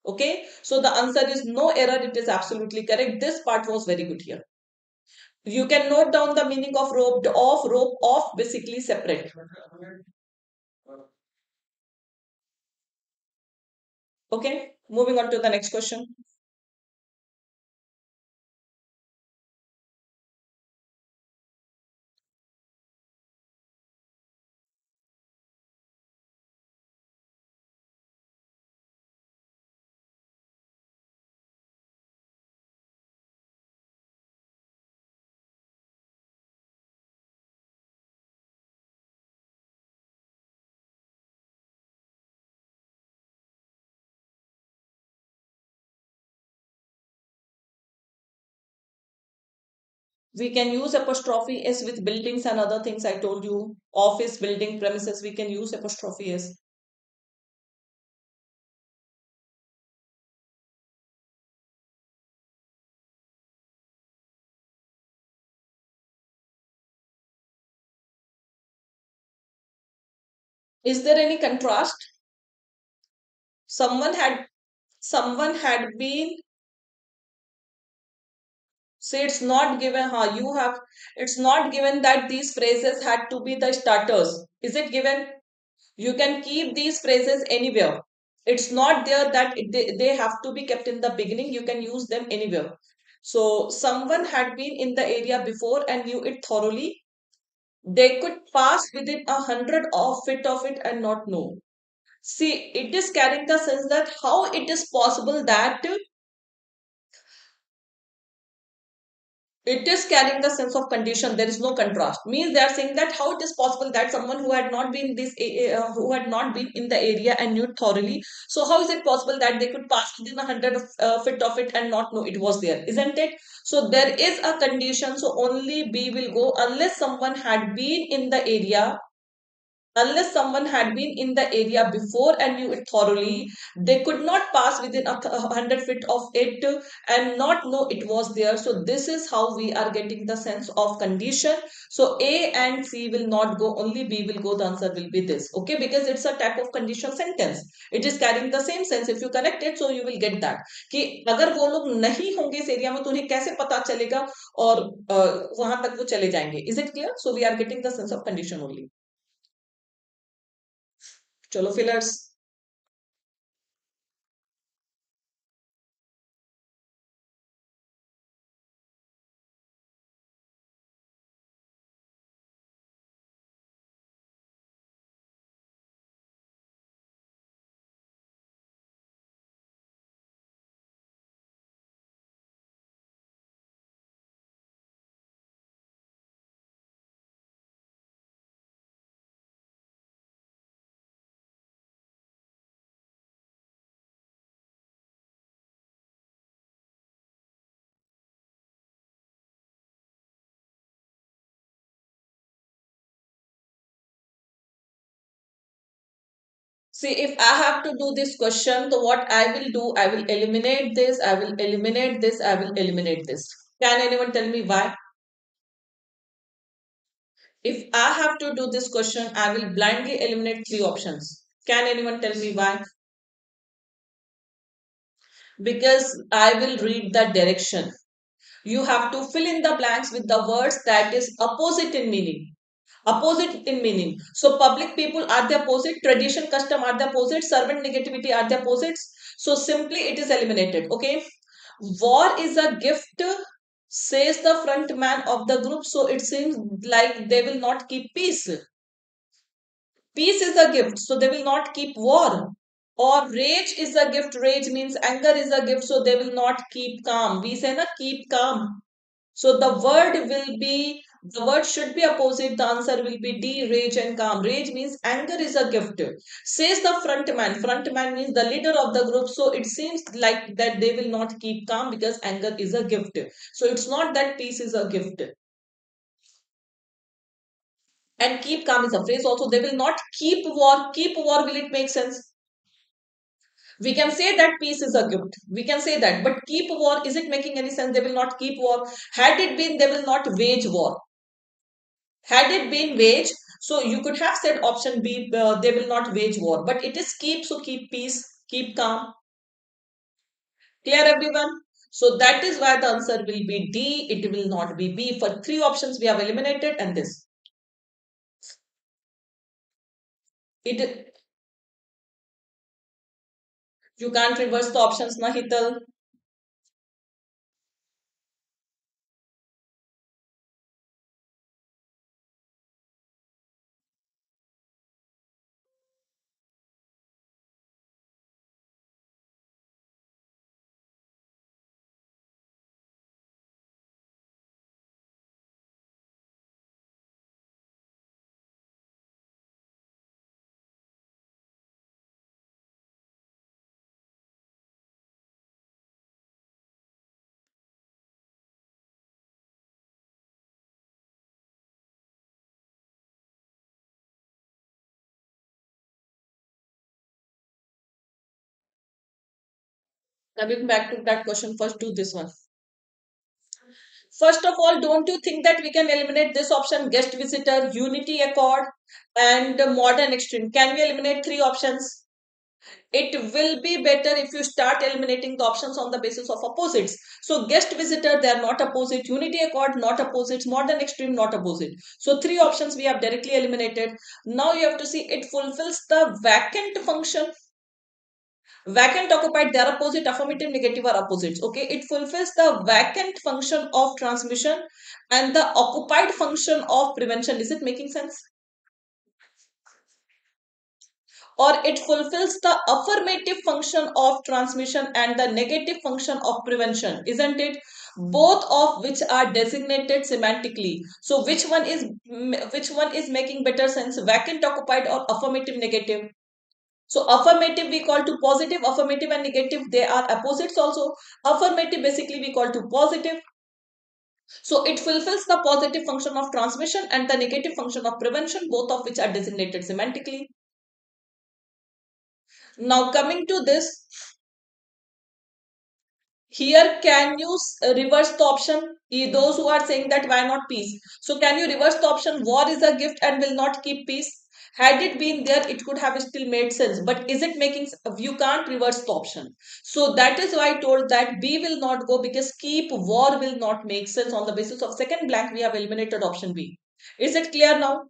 [SPEAKER 1] Okay, so the answer is no error, it is absolutely correct. This part was very good here. You can note down the meaning of roped off, rope off, basically separate. Okay, moving on to the next question. We can use apostrophe s with buildings and other things. I told you office, building, premises, we can use apostrophe s. Is there any contrast? someone had Someone had been. See, it's not given, you have, it's not given that these phrases had to be the starters. Is it given? You can keep these phrases anywhere. It's not there that they have to be kept in the beginning. You can use them anywhere. So, someone had been in the area before and knew it thoroughly. They could pass within 100 of feet of it and not know. See, it is carrying the sense that how it is possible that it is carrying the sense of condition. There is no contrast, means they are saying that how it is possible that someone who had not been who had not been in the area and knew it thoroughly, so how is it possible that they could pass within 100 feet of it and not know it was there, isn't it? So there is a condition, so only B will go, unless someone had been in the area. Unless someone had been in the area before and knew it thoroughly, they could not pass within 100 feet of it and not know it was there. So this is how we are getting the sense of condition. So A and C will not go, only B will go. The answer will be this. Okay, because it's a type of conditional sentence. It is carrying the same sense. If you connect it, so you will get that. कि अगर वो लोग नहीं होंगे इस area में तो उन्हें कैसे पता चलेगा और वहां तक वो चले जाएंगे. Is it clear? So we are getting the sense of condition only. चलो fillers. See, if I have to do this question, so what I will do, I will eliminate this, I will eliminate this, I will eliminate this. Can anyone tell me why? If I have to do this question, I will blindly eliminate three options. Can anyone tell me why? Because I will read the direction. You have to fill in the blanks with the words that is opposite in meaning. Opposite in meaning. So public people are the opposite, tradition, custom are the opposite, servant negativity are the opposites. So simply it is eliminated. Okay. War is a gift, says the front man of the group. So it seems like they will not keep peace. Peace is a gift, so they will not keep war. Or rage is a gift. Rage means anger is a gift, so they will not keep calm. We say na keep calm. So the word should be opposite. The answer will be D, rage and calm. Rage means anger is a gift. Says the front man. Front man means the leader of the group. So it seems like that they will not keep calm because anger is a gift. So it's not that peace is a gift. And keep calm is a phrase also. They will not keep war. Keep war, will it make sense? We can say that peace is a gift. We can say that. But keep war, is it making any sense? They will not keep war. Had it been, they will not wage war. Had it been wage, so you could have said option B, they will not wage war. But it is keep, so keep peace, keep calm. Clear everyone? So that is why the answer will be D. It will not be B. For three options we have eliminated and this. It You can't reverse the options, Nahital. Coming back to that question, first do this one. First of all, don't you think that we can eliminate this option, guest visitor, unity accord, and modern extreme? Can we eliminate three options? It will be better if you start eliminating the options on the basis of opposites. So guest visitor, they are not opposite. Unity accord, not opposites. Modern extreme, not opposite. So three options we have directly eliminated. Now you have to see it fulfills the vacant function. Vacant, occupied, they are opposite. Affirmative, negative are opposites. Okay, it fulfills the vacant function of transmission and the occupied function of prevention. Is it making sense? Or it fulfills the affirmative function of transmission and the negative function of prevention, isn't it? Both of which are designated semantically. So which one is making better sense, vacant occupied or affirmative negative? So affirmative we call to positive, affirmative and negative they are opposites also. Affirmative basically we call to positive. So it fulfills the positive function of transmission and the negative function of prevention, both of which are designated semantically. Now coming to this, here can you reverse the option? Those who are saying that why not peace? So can you reverse the option, war is a gift and will not keep peace? Had it been there, it could have still made sense. But is it making, you can't reverse the option. So that is why I told that B will not go, because keep war will not make sense. On the basis of second blank, we have eliminated option B. Is it clear now?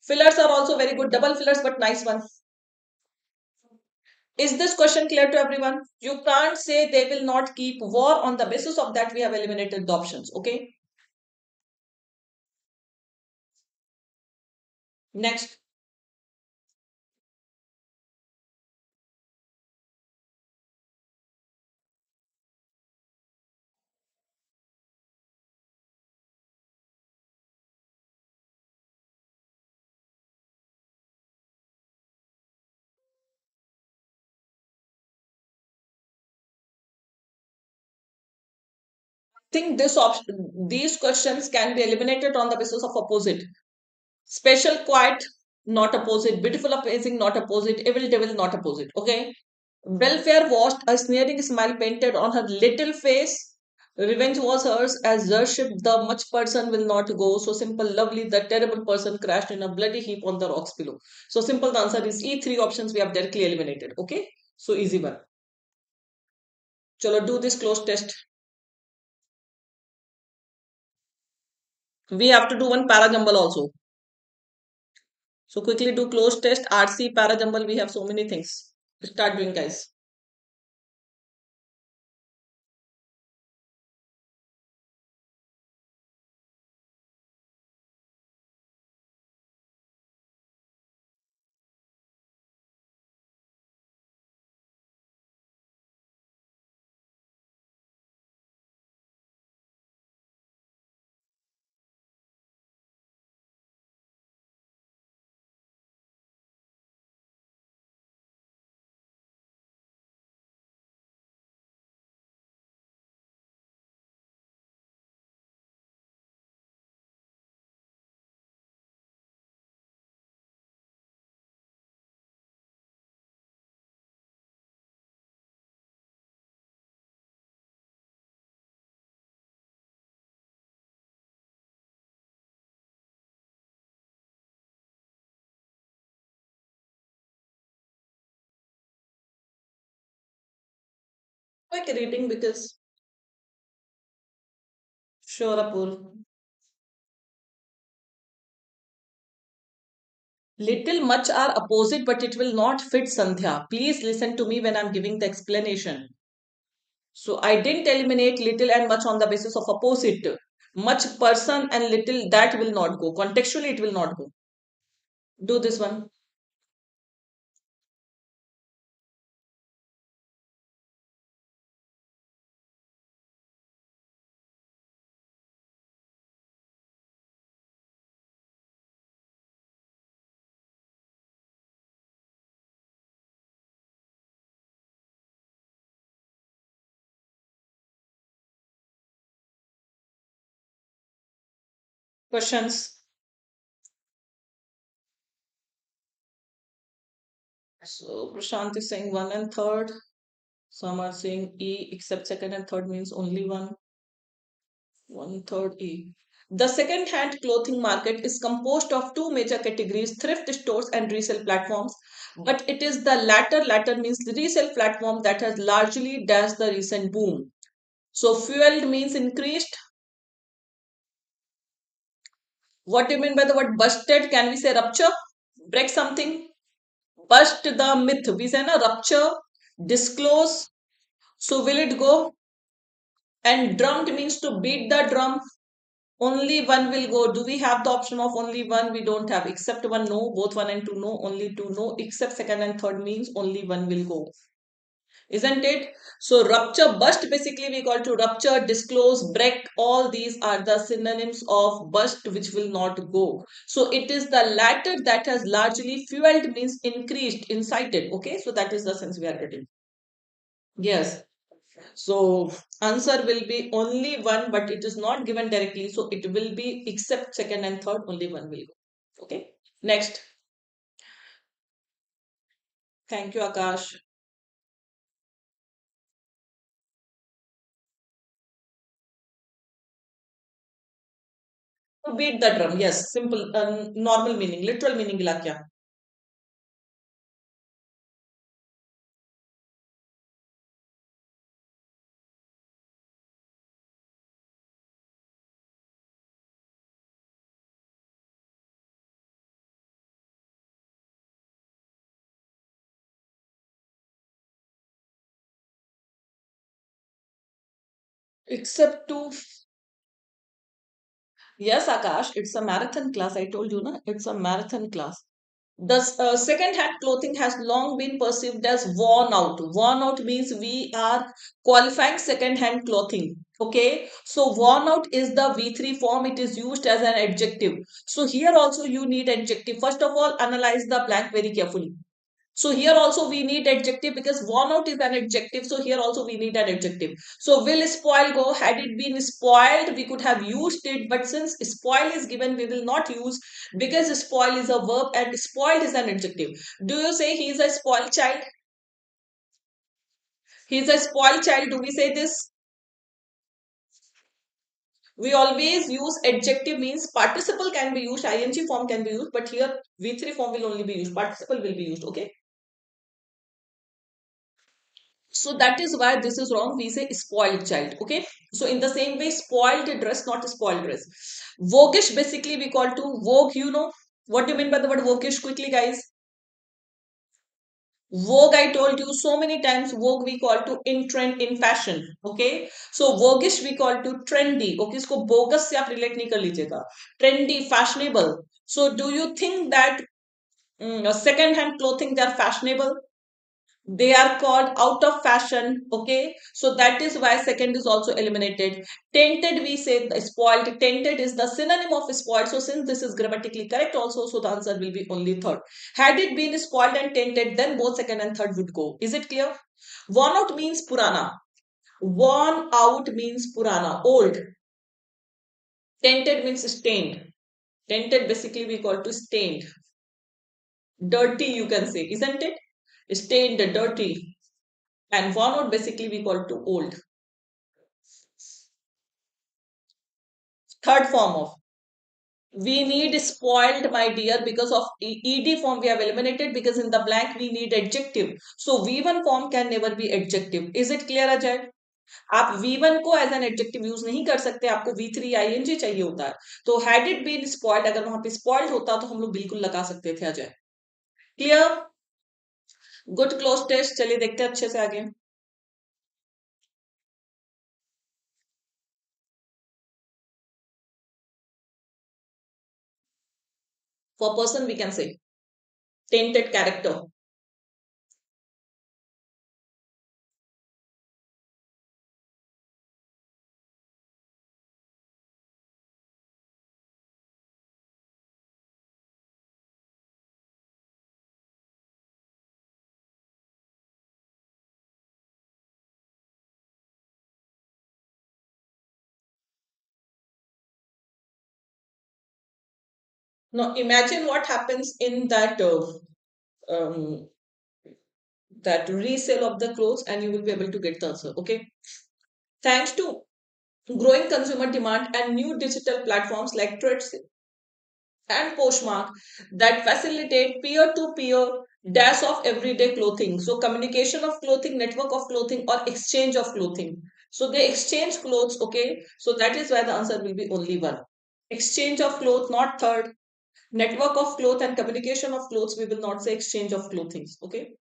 [SPEAKER 1] Fillers are also very good, double fillers, but nice one. Is this question clear to everyone? You can't say they will not keep war. On the basis of that, we have eliminated the options. Okay. Next. Think this option, these questions can be eliminated on the basis of opposite. Special quiet, not opposite. Beautiful, amazing, not opposite. Evil, devil, not opposite. Okay. Welfare washed, a sneering smile painted on her little face. Revenge was hers, as worship the much person will not go. So simple, lovely, the terrible person crashed in a bloody heap on the rocks below. So simple, the answer is E. Three options we have directly eliminated. Okay. So easy one. Chalo, do this close test. We have to do one Parajumble also. So quickly do close test, RC, Parajumble. We have so many things. Start doing, guys. Quick reading because sure, Apur. Little much are opposite, but it will not fit Sandhya. Please listen to me when I'm giving the explanation. So I didn't eliminate little and much on the basis of opposite. Much person and little that will not go. Contextually, it will not go. Do this one. Questions. So Prashant is saying one and third. Some are saying E, except second and third means only one. One third E. The second-hand clothing market is composed of two major categories, thrift stores and resale platforms. But it is the latter means the resale platform that has largely dashed the recent boom. So fueled means increased. What do you mean by the word busted? Can we say rupture? Break something? Bust the myth. We say na rupture, disclose. So will it go? And drummed means to beat the drum. Only one will go. Do we have the option of only one? We don't have. Except one, no. Both one and two, no. Only two, no. Except second and third means only one will go. Isn't it? So rupture, bust basically we call to rupture, disclose, break. All these are the synonyms of bust which will not go. So it is the latter that has largely fueled means increased, incited. Okay. So that is the sense we are getting. Yes. So answer will be only one, but it is not given directly. So it will be except second and third, only one will go. Okay. Next. Thank you, Akash. To beat the drum. Yes. Simple. Normal meaning. Literal meaning. ila kya? Except to. Yes, Akash. It's a marathon class. I told you, na. It's a marathon class. The second-hand clothing has long been perceived as worn out. Worn out means we are qualifying second-hand clothing. Okay, so worn out is the V3 form. It is used as an adjective. So here also you need adjective. First of all, analyze the blank very carefully. So here also we need adjective because worn out is an adjective. So here also we need an adjective. So will spoil go? Had it been spoiled, we could have used it. But since spoil is given, we will not use because spoil is a verb and spoiled is an adjective. Do you say he is a spoiled child? He is a spoiled child. Do we say this? We always use adjective means participle can be used, ing form can be used, but here V3 form will only be used. Participle will be used. Okay. So that is why this is wrong. We say spoiled child. Okay. So in the same way, spoiled dress, not spoiled dress. Voguish basically we call to vogue. You know what do you mean by the word voguish? Quickly, guys. Vogue, I told you so many times. Vogue we call to in trend, in fashion. Okay. So voguish we call to trendy. Okay. इसको bogus से आप relate नहीं कर लीजिएगा. Trendy, fashionable. So do you think that second hand clothing they are fashionable? They are called out of fashion. Okay, so that is why second is also eliminated. Tainted, we say the spoiled. Tainted is the synonym of spoiled. So since this is grammatically correct also, so the answer will be only third. Had it been spoiled and tainted, then both second and third would go. Is it clear? Worn out means purana. Worn out means purana, old. Tainted means stained. Tainted basically we call to stained. Dirty you can say, isn't it? Stained, dirty. And worn out basically we call to old. Third form of we need spoiled, my dear, because of ed form we have eliminated because in the blank we need adjective. So v1 form can never be adjective. Is it clear, Ajay? आप v1 को as an adjective use नहीं कर सकते, आपको v3 ing चाहिए होता है. तो हैड इट बीन स्पॉइल्ड, अगर वहां पे स्पॉइल्ड होता तो हम लोग बिल्कुल लगा सकते थे. Ajay, clear? Good. Cloze test. चलिए देखते हैं अच्छे से आगे. For person we can say tainted character. Now imagine what happens in um, that resale of the clothes and you will be able to get the answer. Okay. Thanks to growing consumer demand and new digital platforms like Threads and Postmark that facilitate peer-to-peer dash of everyday clothing. So communication of clothing, network of clothing or exchange of clothing. So they exchange clothes. Okay. So that is why the answer will be only one. Exchange of clothes, not third. Network of cloth and communication of clothes, we will not say exchange of clothing. Okay.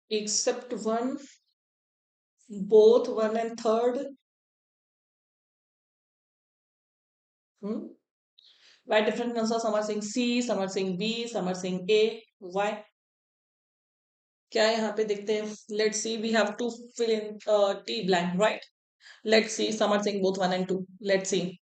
[SPEAKER 1] Except one, both one and third. Hmm? Why different answers? Some are saying C, some are saying B, some are saying A. Why? क्या है यहाँ पे देखते हैं. Let's see. We have to fill in T blank, right? Let's see. Some are saying both one and two. Let's see.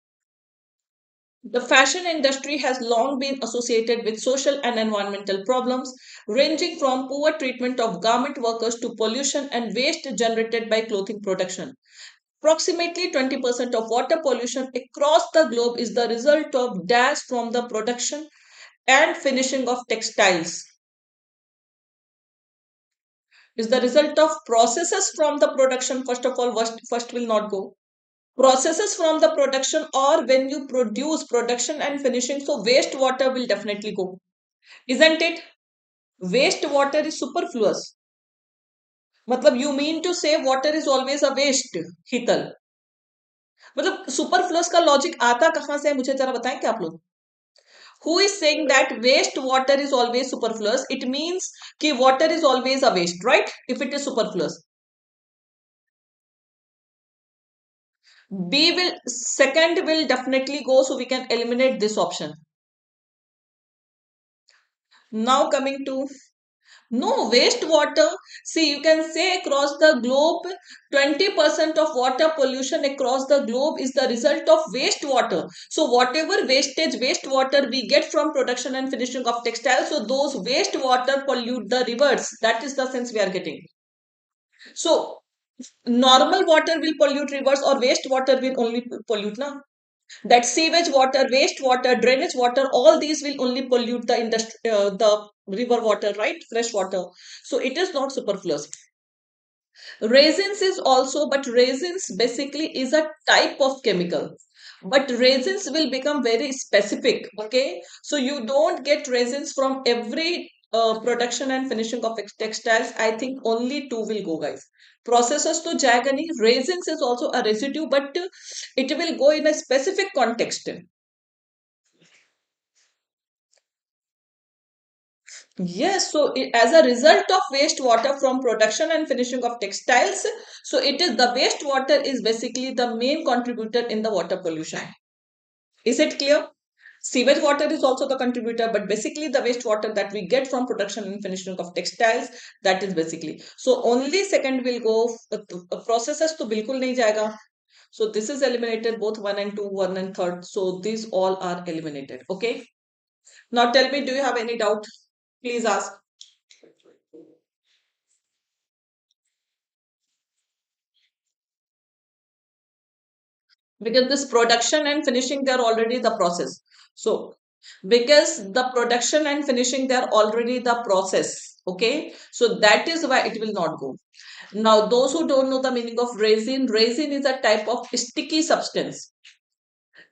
[SPEAKER 1] The fashion industry has long been associated with social and environmental problems, ranging from poor treatment of garment workers to pollution and waste generated by clothing production. Approximately 20% of water pollution across the globe is the result of dash from the production and finishing of textiles. Is the result of processes from the production. First of all, first will not go. Processes from the production, or when you produce production and finishing, so wastewater will definitely go. Isn't it? Wastewater is superfluous. मतलब you mean to say water is always a waste, हीतल? मतलब superfluous का logic आता कहाँ से है, मुझे जरा बताएं क्या आप लोग? Who is saying that waste water is always superfluous? It means कि water is always a waste, right? If it is superfluous. B will, second will definitely go, so we can eliminate this option. Now coming to, no, wastewater. See, you can say across the globe, 20% of water pollution across the globe is the result of wastewater. So whatever wastage, wastewater we get from production and finishing of textiles, so those wastewater pollute the rivers. That is the sense we are getting. So normal water will pollute rivers or wastewater will only pollute, na? That sewage water, wastewater, drainage water, all these will only pollute the industry, the river water, right? Fresh water. So it is not superfluous. Resins is also, but resins basically is a type of chemical. But resins will become very specific. Okay, so you don't get resins from every production and finishing of textiles. I think only two will go, guys. Processes to jagani, resins is also a residue, but it will go in a specific context. Yes, so as a result of wastewater from production and finishing of textiles, so it is the wastewater is basically the main contributor in the water pollution. Is it clear? Sewage water is also the contributor, but basically the wastewater that we get from production and finishing of textiles, that is basically. So only second will go, processes to bilkul nahi jayega. So this is eliminated, both 1 and 2, 1 and third. So these all are eliminated. Okay. Now tell me, do you have any doubt? Please ask. Because this production and finishing, they're already the process. So because the production and finishing, they're already the process. Okay, so that is why it will not go. Now those who don't know the meaning of resin, resin is a type of sticky substance.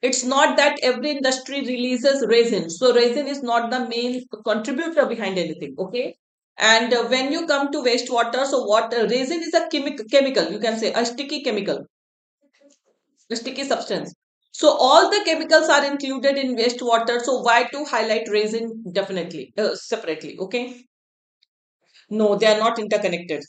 [SPEAKER 1] It's not that every industry releases resin, so resin is not the main contributor behind anything. Okay, and when you come to wastewater, so what resin is a chemical, you can say a sticky chemical, the sticky substance. So all the chemicals are included in wastewater. So why to highlight resin definitely separately? Okay. No, they are not interconnected.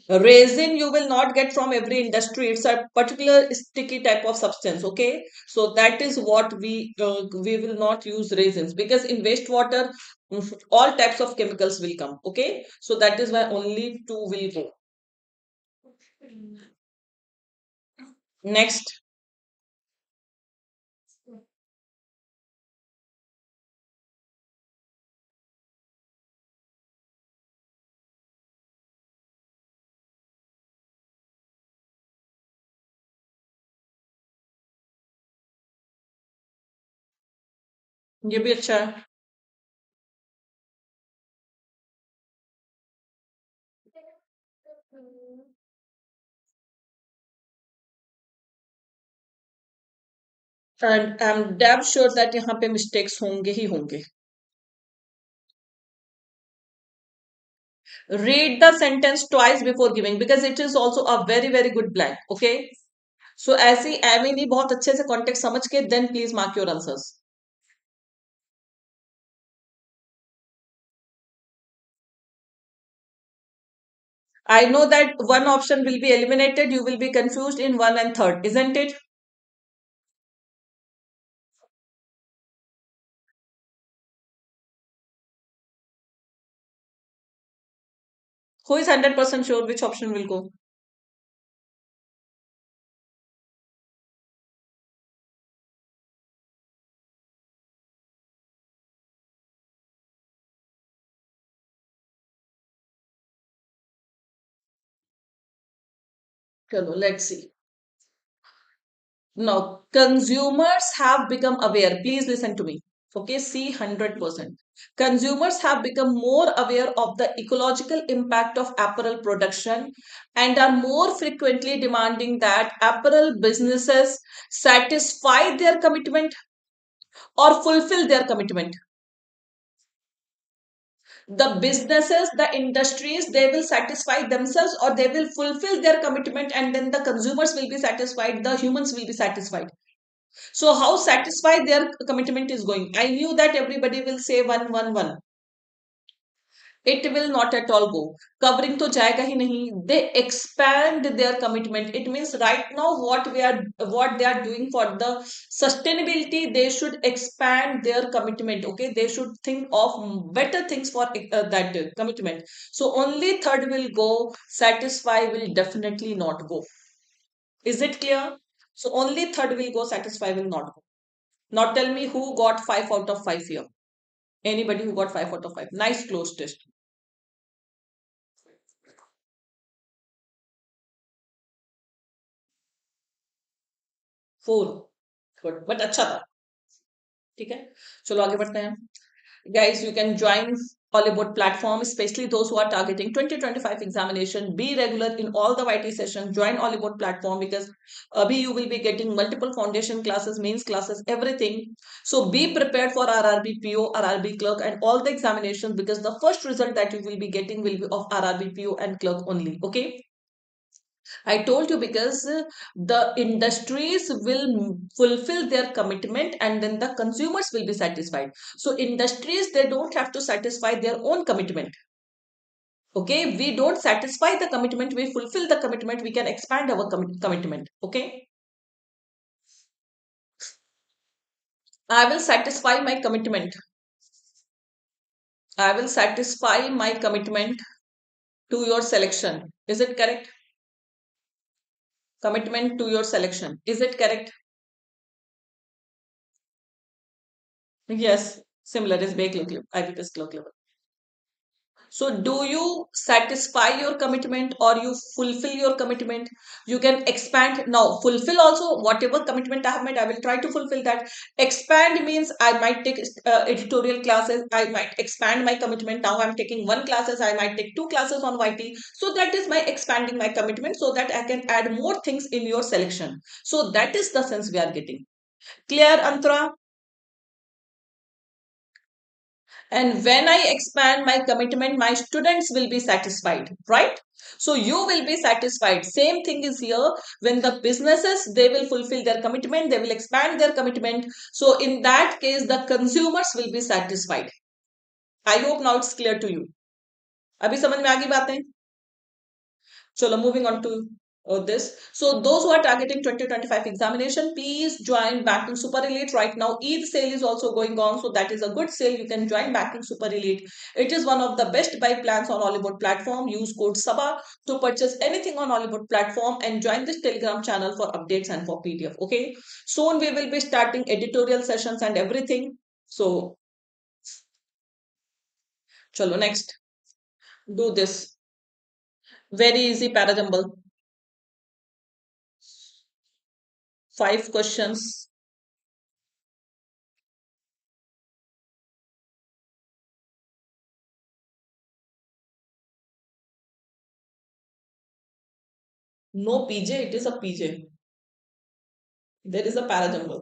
[SPEAKER 1] Resin you will not get from every industry. It's a particular sticky type of substance. Okay. So that is what we will not use resins, because in wastewater all types of chemicals will come. Okay. So that is why only two will go. Next. ये भी अच्छा है. And I'm damn sure that यहाँ पे mistakes होंगे ही होंगे. Read the sentence twice before giving, because it is also a very good blank. Okay, so ऐसी Amy नहीं, बहुत अच्छे से context समझ के then please mark your answers. I know that one option will be eliminated. You will be confused in one and third, isn't it? Who is 100% sure which option will go? Chalo, let's see. Now, consumers have become aware. Please listen to me. Okay, see 100%. Consumers have become more aware of the ecological impact of apparel production and are more frequently demanding that apparel businesses satisfy their commitment or fulfill their commitment. The businesses, the industries, they will satisfy themselves or they will fulfill their commitment, and then the consumers will be satisfied, the humans will be satisfied. So how satisfied their commitment is going? I knew that everybody will say 111. It will not at all go. Covering to jayega hi nahi. They expand their commitment. It means right now what they are doing for the sustainability, they should expand their commitment. Okay, they should think of better things for that commitment. So only third will go. Satisfy will definitely not go. Is it clear? So only third will go. Satisfy will not go. Now tell me who got 5 out of 5 here. Anybody who got 5 out of 5. Nice close test. 4. Good but अच्छा था. ठीक है, चलो आगे बढ़ते हैं. Guys, you can join Oliveboard platform, especially those who are targeting 2025 examination. Be regular in all the YT sessions. Join Oliveboard platform because abhi you will be getting multiple foundation classes, mains classes, everything. So be prepared for RRB PO, RRB clerk, and all the examinations, because the first result that you will be getting will be of RRB PO and clerk only. Okay. I told you because the industries will fulfill their commitment, and then the consumers will be satisfied. So industries, they don't have to satisfy their own commitment. Okay, we don't satisfy the commitment, we fulfill the commitment, we can expand our commitment. Okay, I will satisfy my commitment. I will satisfy my commitment to your selection. Is it correct? Commitment to your selection. Is it correct? Yes, similar is Bay Clerk level, IBPS clerk level. So, do you satisfy your commitment or you fulfill your commitment? You can expand now. Fulfill also whatever commitment I have made, I will try to fulfill that. Expand means I might take editorial classes. I might expand my commitment. Now I'm taking one classes. I might take two classes on YT. So that is my expanding my commitment so that I can add more things in your selection. So that is the sense we are getting. Clear, Antara? And when I expand my commitment, my students will be satisfied, right? So you will be satisfied. Same thing is here. When the businesses, they will fulfill their commitment, they will expand their commitment. So in that case, the consumers will be satisfied. I hope now it's clear to you. अभी समझ में आ गई बातें? Chalo, moving on to this. So those who are targeting 2025 examination, please join Banking Super Elite. Right now, Eid sale is also going on. So that is a good sale. You can join Banking Super Elite. It is one of the best buy plans on Oliveboard platform. Use code SABA to purchase anything on Oliveboard platform and join this Telegram channel for updates and for PDF. Okay. Soon we will be starting editorial sessions and everything. So, chalo, next. Do this. Very easy Parajumble. 5 questions. No PJ, it is a PJ. There is a Parajumble.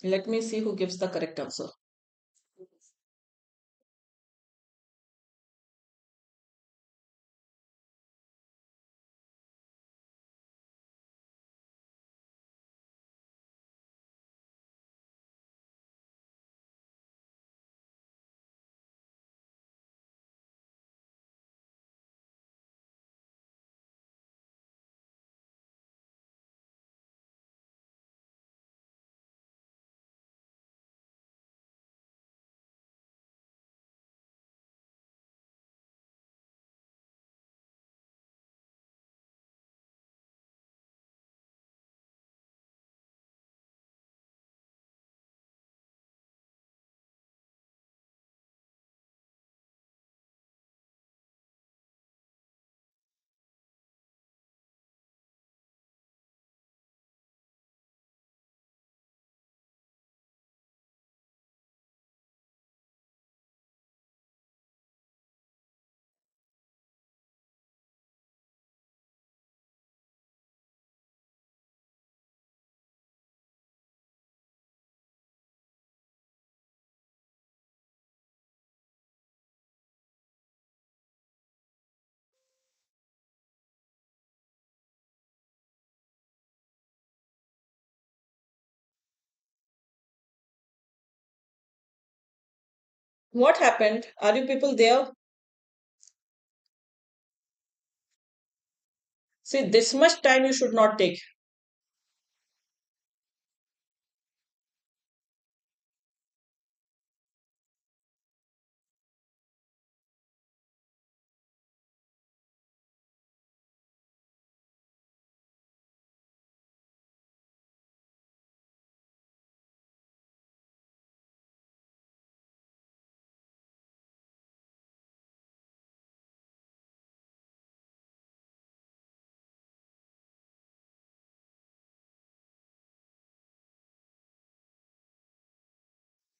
[SPEAKER 1] Let me see who gives the correct answer. What happened? Are you people there? See, this much time you should not take.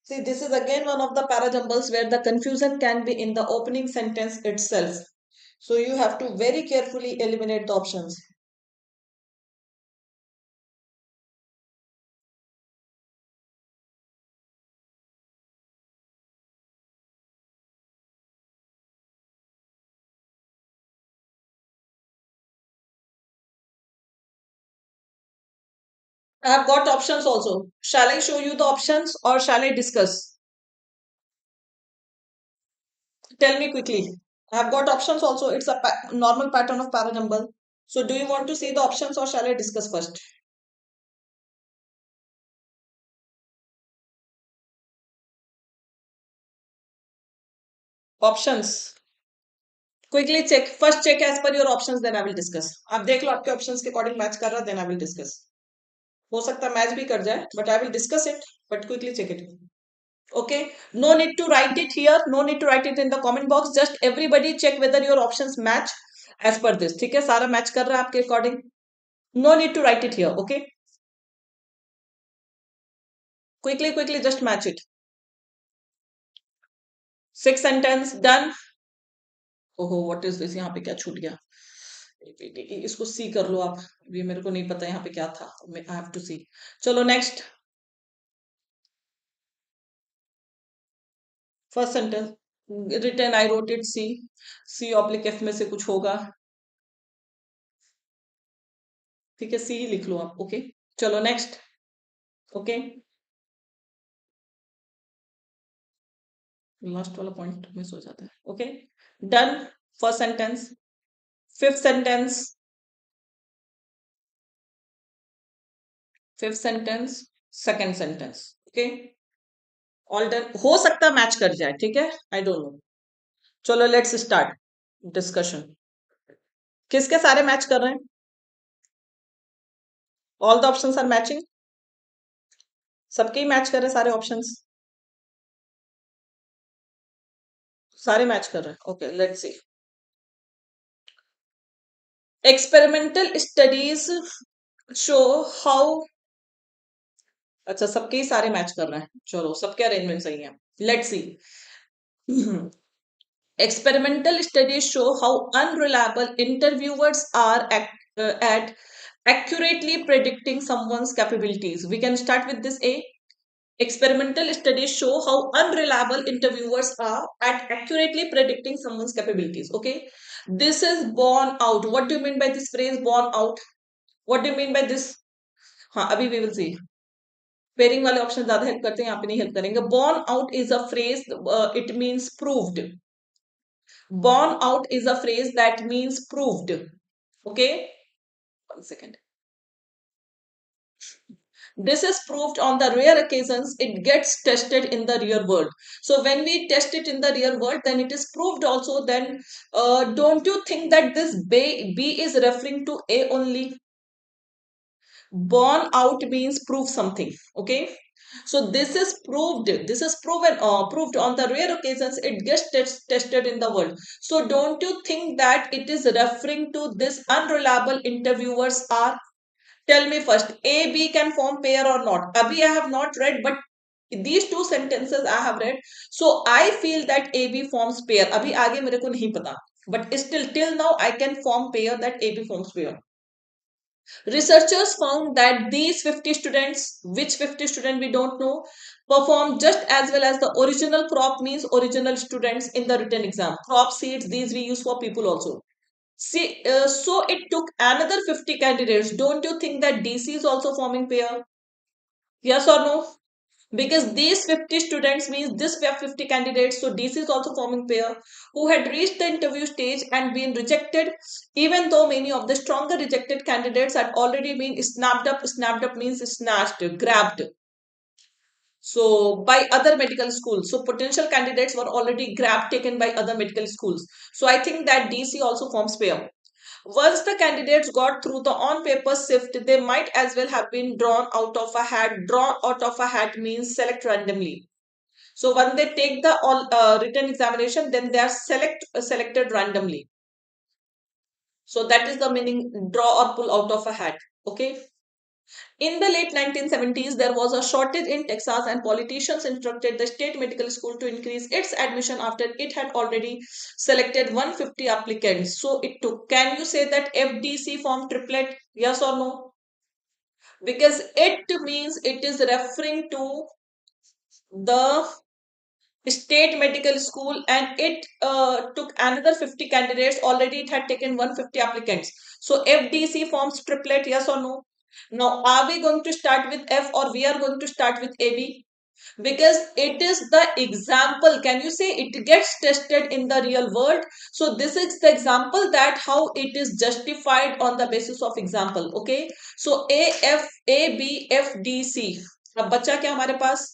[SPEAKER 1] See, this is again one of the parajumbles where the confusion can be in the opening sentence itself. So you have to very carefully eliminate the options. I have got options also. Shall I show you the options or shall I discuss? Tell me quickly. I have got options also. It's a normal pattern of parajumble. So do you want to see the options or shall I discuss first? Options. Quickly check. First check as per your options, then I will discuss. आप देख लो आपके options के according match कर रहा, then I will discuss. हो सकता है match भी कर जाए, but I will discuss it. But quickly check it. Okay. No need to write it here. No need to write it in the comment box. Just everybody check whether your options match as per this. ठीक है, सारा match कर रहा है आपके according. No need to write it here. Okay. Quickly, just match it. 6 sentence done. ओहो what is this, यहाँ पे क्या छूट गया? इसको सी कर लो आप, ये मेरे को नहीं पता यहाँ पे क्या था, आई हैव टू सी. चलो next. First sentence return I wrote it C. C oblique F में से कुछ होगा. ठीक है, सी ही लिख लो आप. ओके चलो नेक्स्ट. ओके लास्ट वाला पॉइंट मिस हो जाता है. Okay done. First sentence. Fifth sentence. Fifth sentence. Second sentence. Okay all done. हो सकता है मैच कर जाए, ठीक है, आई डोंट नो. चलो लेट्स स्टार्ट डिस्कशन. किसके सारे मैच कर रहे हैं? All the options are matching. सबके ही मैच कर रहे हैं सारे ऑप्शंस. सारे मैच कर रहे हैं. Okay let's see. Experimental studies show how. अच्छा सबके ही सारे मैच कर रहे हैं. चलो सबके अरेंजमेंट सही है. Let's see. Experimental studies show how unreliable interviewers are at accurately predicting someone's capabilities. We can start with this A. Experimental studies show how unreliable interviewers are at accurately predicting someone's capabilities. Okay. This is born out. What do you mean by this phrase born out? What do you mean by this? हाँ अभी we will see. Pairing वाले option ज्यादा help करते हैं, यहाँ पे नहीं help करेंगे. Born out is a phrase. It means proved. Born out is a phrase that means proved. Okay. 1 second. This is proved on the rare occasions it gets tested in the real world. So when we test it in the real world, then it is proved also. Then don't you think that this B is referring to A only? Born out means prove something. Okay. So this is proved. This is proven. Proved on the rare occasions it gets tested in the world. So don't you think that it is referring to this unreliable interviewers are? Tell me first, A, B can form pair or not? Abhi I have not read, but these two sentences I have read. So I feel that A, B forms pair. Abhi आगे मेरे को नहीं पता. But still, till now, I can form pair that A, B forms pair. Researchers found that these 50 students, which 50 student we don't know, performed just as well as the original crop means original students in the written exam. Crop seeds, these we use for people also. See, so it took another 50 candidates. Don't you think that DC is also forming pair? Yes or no? because these 50 students means this we have 50 candidates, so DC is also forming pair who had reached the interview stage and been rejected, even though many of the stronger rejected candidates had already been snapped up. Snapped up means snatched, grabbed, so by other medical schools. So potential candidates were already grabbed, taken by other medical schools. So I think that DC also forms pair. Once the candidates got through the on-paper sift, they might as well have been drawn out of a hat. Drawn out of a hat means select randomly. So when they take the all written examination, then they are selected randomly. So that is the meaning draw or pull out of a hat. Okay. In the late 1970s, there was a shortage in Texas, and politicians instructed the state medical school to increase its admission after it had already selected 150 applicants. So it took. Can you say that FDC formed triplet? Yes or no? Because it means it is referring to the state medical school, and it took another 50 candidates. Already it had taken 150 applicants. So FDC forms triplet. Yes or no? Now, are we going to start with F or we are going to start with AB? Because it is the example. Can you say it gets tested in the real world? So this is the example that how it is justified on the basis of example. Okay. So A, F, A, B, F, D, C. अब बचा क्या हमारे पास?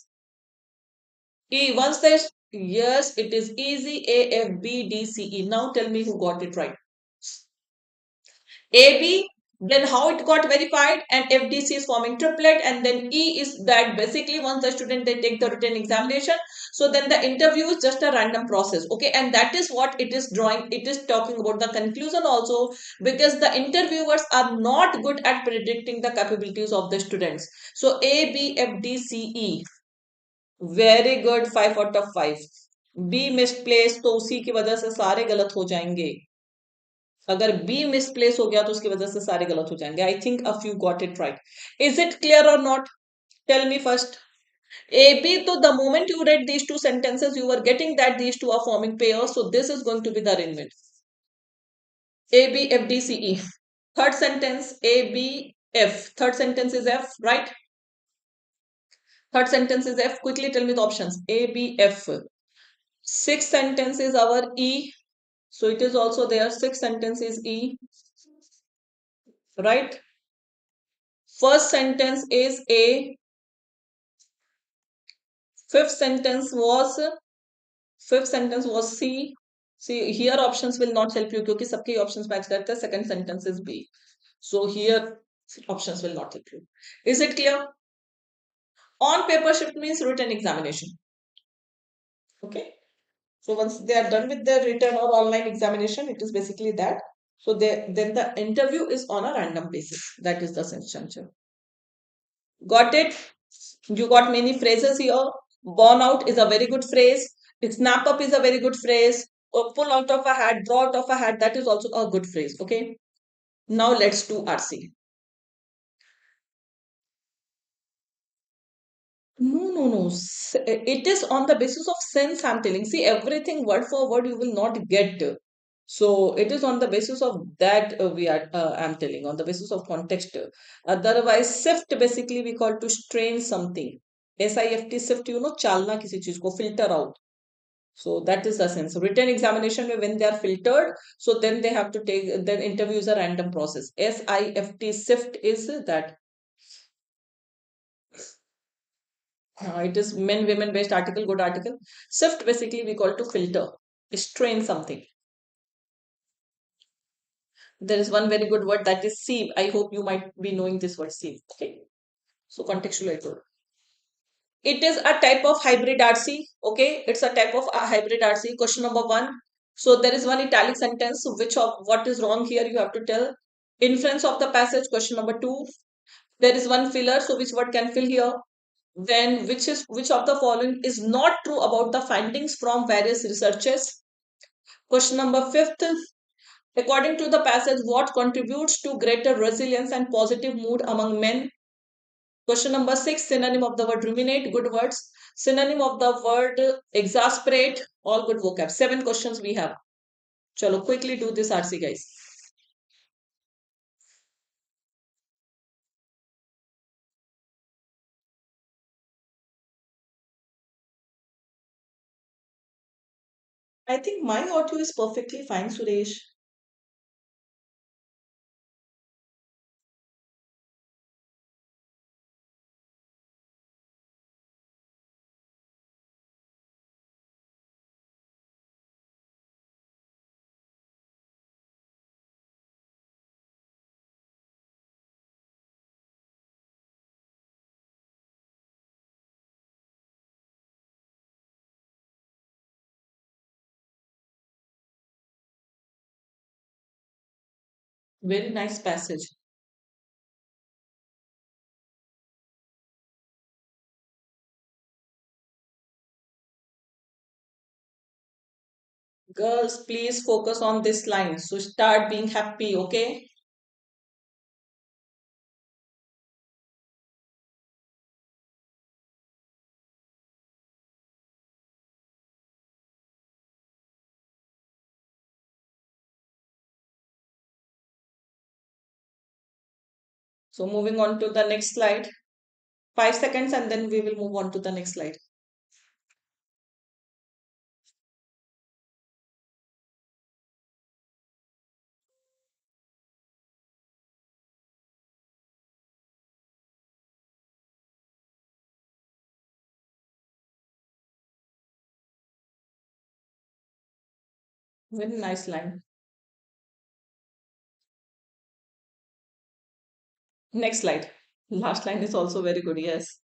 [SPEAKER 1] E. Once there's yes, it is easy. A, F, B, D, C, E. Now tell me who got it right. AB, then how it got verified, and FDC is forming triplet, and then E is that basically once the student they take the written examination, so then the interview is just a random process. Okay, and that is what it is drawing. It is talking about the conclusion also, because the interviewers are not good at predicting the capabilities of the students. So A, B, F, D, C, E, very good, 5 out of 5. B misplaced, तो उसी की वजह से सारे गलत हो जाएंगे. अगर बी मिसप्लेस हो गया तो उसकी वजह से सारे गलत हो जाएंगे. I think a few got it right. Is it clear और not? Tell me first. A, B, so the moment you read these two sentences, you were getting that these two are forming pairs. So this is going to be the arrangement. A, B, F, D, C, E. Third sentence, A, B, F. Third sentence is F, right? Third sentence is F. Quickly tell me the options. A, B, F. Sixth sentence is our E. So it is also there. Sixth sentence is E, right? First sentence is A. Fifth sentence was C. See here options will not help you क्योंकि सबके options match करते हैं. Second sentence is B. So here options will not help you. Is it clear? On paper shift means written examination. Okay. So once they are done with their written or online examination, it is basically that. So then the interview is on a random basis. That is the sentence. Got it? You got many phrases here. Born out is a very good phrase. Snap up is a very good phrase. Pull out of a hat, draw out of a hat. That is also a good phrase. Okay. Now let's do RC. No. It is on the basis of sense I'm telling. See, everything word for word you will not get. So it is on the basis of that I'm telling on the basis of context. Otherwise, sift basically we call to strain something. SIFT sift, chalna kisi cheez ko filter out. So that is the sense. Written examination when they are filtered, so then they have to take. Then interview is a random process. SIFT sift is that. It is men women based article, good article. Sift basically we call to filter, strain something. There is one very good word that is sieve. I hope you might be knowing this word sieve. Okay. So contextual I told. It is a type of hybrid RC. Okay. It's a type of a hybrid RC. Question number 1. So there is one italic sentence. Which of what is wrong here? You have to tell. Inference of the passage. Question number 2. There is one filler. So which word can fill here? Then which of the following is not true about the findings from various researchers? Question number 5. According to the passage, what contributes to greater resilience and positive mood among men? Question number 6, synonym of the word ruminate, good words. Synonym of the word exasperate, all good vocab. 7 questions we have. Chalo, quickly do this RC guys. I think my audio is perfectly fine, Suresh. Very nice passage. Girls, please focus on this line. So start being happy, okay? So moving on to the next slide. 5 seconds and then we will move on to the next slide. Very nice line. Next slide. Last line is also very good. Yes.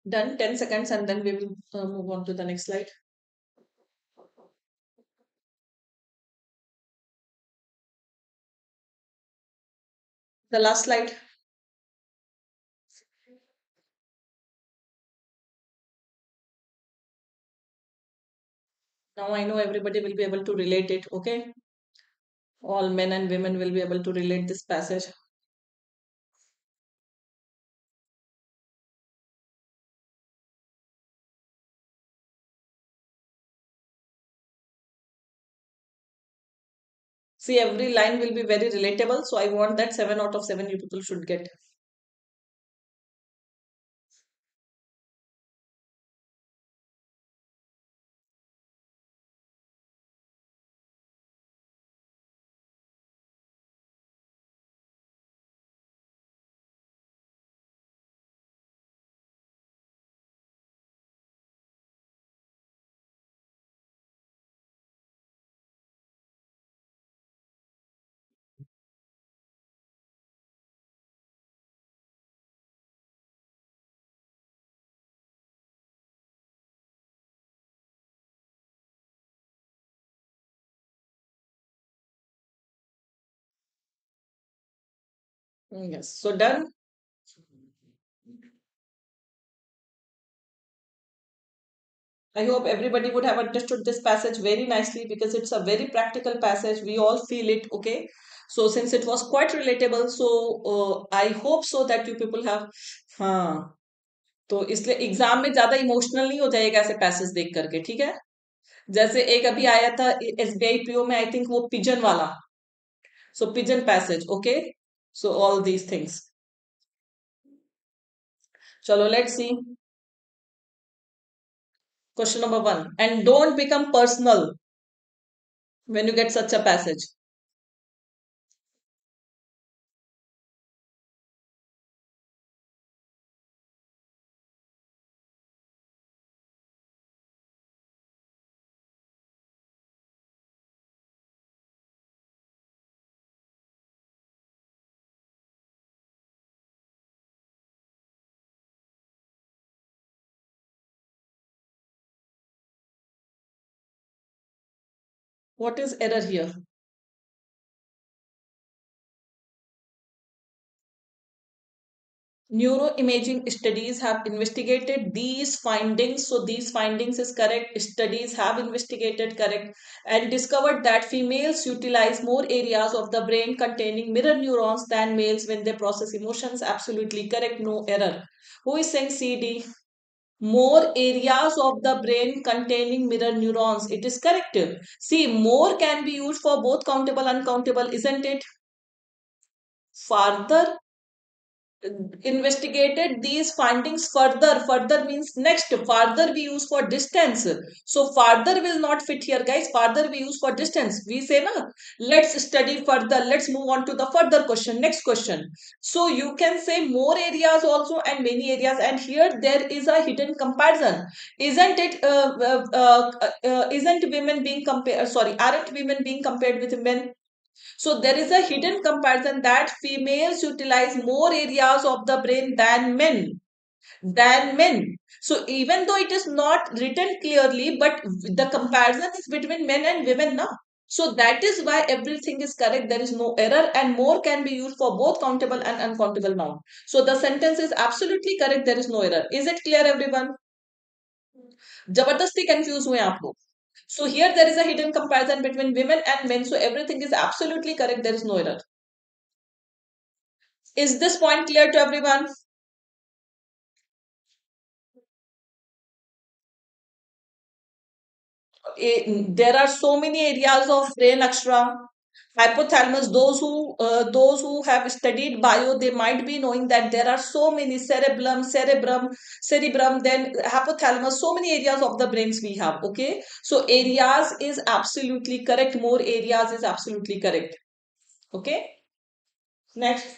[SPEAKER 1] Done. 10 seconds and then we will move on to the next slide. The last slide. Now I know everybody will be able to relate it. Okay. All men and women will be able to relate this passage. See, every line will be very relatable. So I want that 7 out of 7 you people should get. Yes. So done. I hope everybody would have understood this passage very nicely because it's a very practical passage. We all feel it, okay? So since it was quite relatable, so I hope so that you people have हाँ तो इसलिए exam में ज्यादा emotional नहीं हो जाएगा ऐसे passage देख करके ठीक है जैसे एक अभी आया था एसबीआई पीओ में आई थिंक वो पिजन वाला so pigeon passage okay So all these things. Chalo, let's see. Question number 1. And don't become personal when you get such a passage. What is error here? Neuroimaging studies have investigated these findings. So these findings is correct. Studies have investigated correct and discovered that females utilize more areas of the brain containing mirror neurons than males when they process emotions. Absolutely correct. No error. Who is saying CD? More areas of the brain containing mirror neurons. It is correct. See, more can be used for both countable and uncountable, isn't it? Further investigated these findings further means next, farther we use for distance, so farther will not fit here guys, farther we use for distance, we say na, let's study further, let's move on to the further question, next question. So you can say more areas also and many areas, and here there is a hidden comparison, isn't it? Isn't women being compared, sorry, aren't women being compared with men? So there is a hidden comparison that females utilize more areas of the brain than men. Than men. So even though it is not written clearly, but the comparison is between men and women now. So that is why everything is correct. There is no error, and more can be used for both countable and uncountable noun. So the sentence is absolutely correct. There is no error. Is it clear, everyone? जबरदस्ती confused हुए आप लोग. So here there is a hidden comparison between women and men. So everything is absolutely correct. There is no error. Is this point clear to everyone? There are so many areas of brain extra. Hypothalamus, those who have studied bio, they might be knowing that there are so many cerebrum, then hypothalamus, so many areas of the brains we have. Okay, so areas is absolutely correct. More areas is absolutely correct. Okay, next.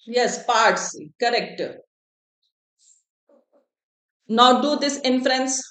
[SPEAKER 1] Yes, parts, correct. Now do this inference.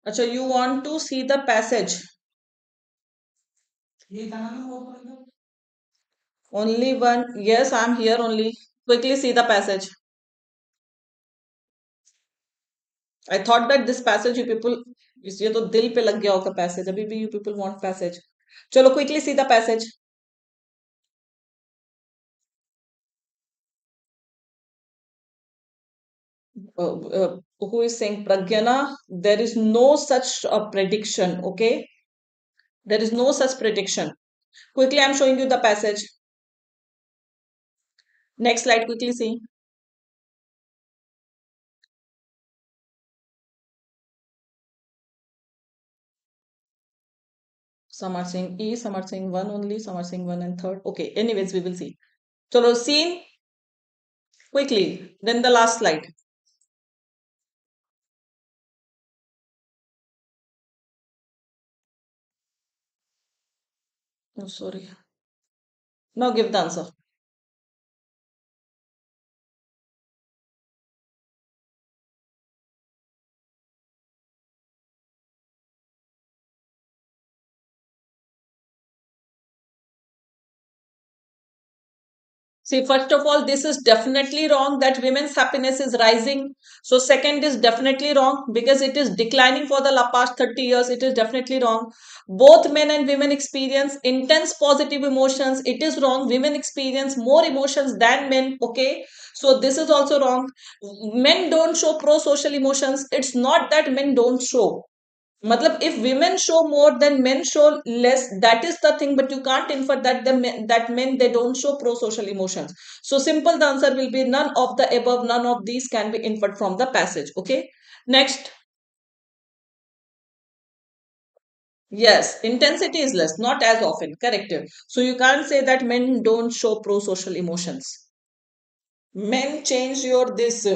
[SPEAKER 1] Acha, you want to see the passage? Only one. Yes, I'm here only. Quickly see the passage. I thought that this passage you people, ये तो दिल पे लग गया होगा passage. अभी भी you people want passage. चलो quickly see the passage. Who is saying Pragyana? There is no such prediction. Okay, there is no such prediction. Quickly, I'm showing you the passage. Next slide. Quickly see. Some are saying E, some are saying one only, some are saying one and third. Okay, anyways, we will see. Chalo, scene. Quickly. Then the last slide. Oh, sorry. Now give the answer. See, first of all, this is definitely wrong that women's happiness is rising. So, second is definitely wrong because it is declining for the past 30 years. It is definitely wrong. Both men and women experience intense positive emotions. It is wrong. Women experience more emotions than men. Okay. So, this is also wrong. Men don't show pro social emotions. It's not that men don't show. Matlab, if women show more than men show less, that is the thing, but you can't infer that that men they don't show pro-social emotions. So simple, the answer will be none of the above, none of these can be inferred from the passage. Okay. Next. Yes, intensity is less, not as often. Correct. So you can't say that men don't show pro-social emotions. Men change your this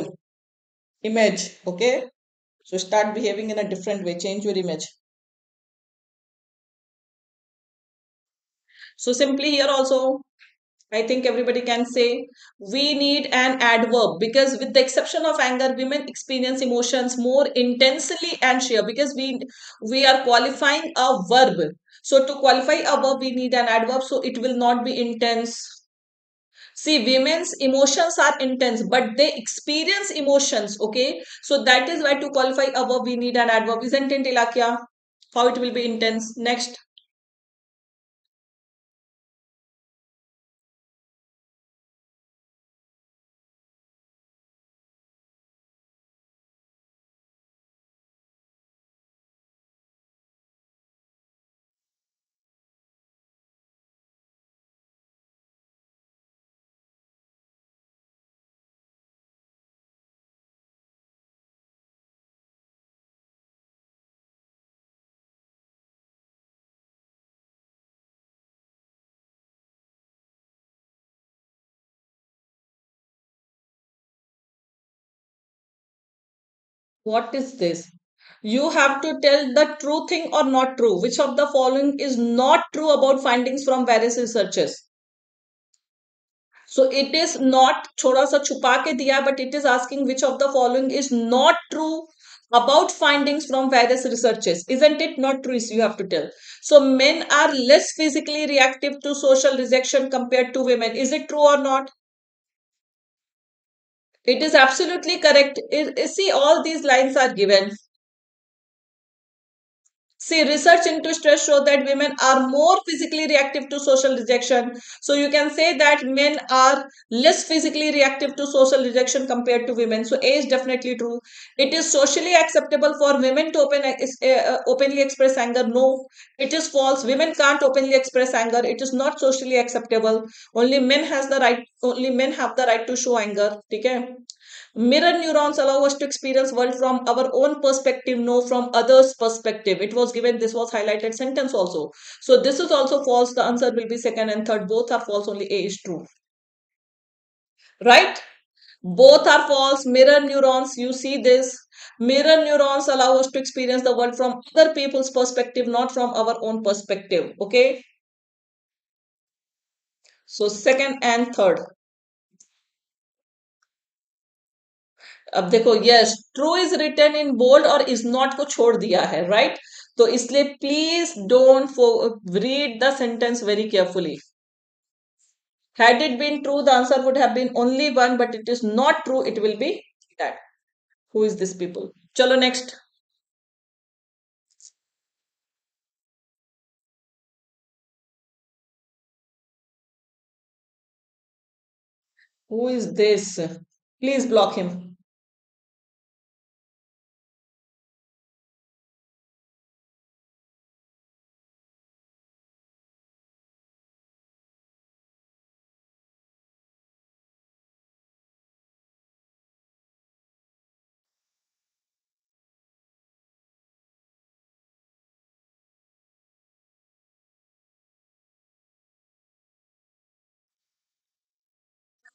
[SPEAKER 1] image. Okay. So start behaving in a different way. Change your image. So simply here also I think everybody can say we need an adverb because with the exception of anger, women experience emotions more intensely and share because we are qualifying a verb. So to qualify a verb, we need an adverb. So it will not be intense. See, women's emotions are intense, but they experience emotions. Okay, so that is why to qualify a verb, we need an adverb. Isn't it, Ilakya? How it will be intense? Next. What is this? You have to tell the true thing or not true. Which of the following is not true about findings from various researches? So it is not thoda sa छुपा के दिया, but it is asking which of the following is not true about findings from various researches. Isn't it not true? You have to tell. So men are less physically reactive to social rejection compared to women. Is it true or not? It is absolutely correct. See, all these lines are given. See, research into stress show that women are more physically reactive to social rejection. So you can say that men are less physically reactive to social rejection compared to women. So A is definitely true. It is socially acceptable for women to openly express anger. No, it is false. Women can't openly express anger. It is not socially acceptable. Only men has the right. Only men have the right to show anger. Okay. Mirror neurons allow us to experience world from our own perspective, no from others' perspective. It was given, this was highlighted sentence also. So this is also false. The answer will be second and third. Both are false. Only A is true. Right? Both are false. Mirror neurons, you see this. Mirror neurons allow us to experience the world from other people's perspective, not from our own perspective. Okay? So second and third. अब देखो yes true is written in bold और is not को छोड़ दिया है right तो इसलिए please don't read the sentence very carefully had it been true the answer would have been only one but it is not true it will be that who is this people chalo next who is this please block him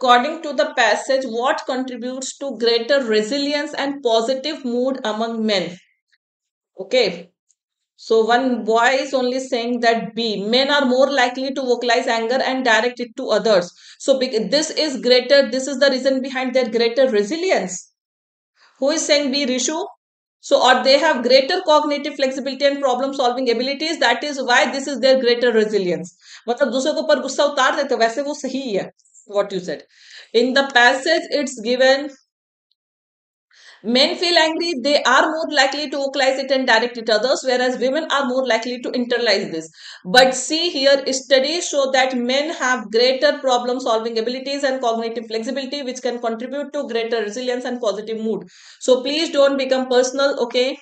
[SPEAKER 1] According to the passage, what contributes to greater resilience and positive mood among men? Okay. So one boy is only saying that B, men are more likely to vocalize anger and direct it to others. So this is greater, this is the reason behind their greater resilience. Who is saying B, Rishu? So, or they have greater cognitive flexibility and problem solving abilities. That is why this is their greater resilience. मतलब दूसरे के ऊपर गुस्सा उतार देते, वैसे वो सही है. What you said. In the passage, it's given men feel angry, they are more likely to vocalize it and direct it others, whereas women are more likely to internalize this. But see here, studies show that men have greater problem solving abilities and cognitive flexibility, which can contribute to greater resilience and positive mood. So please don't become personal, okay?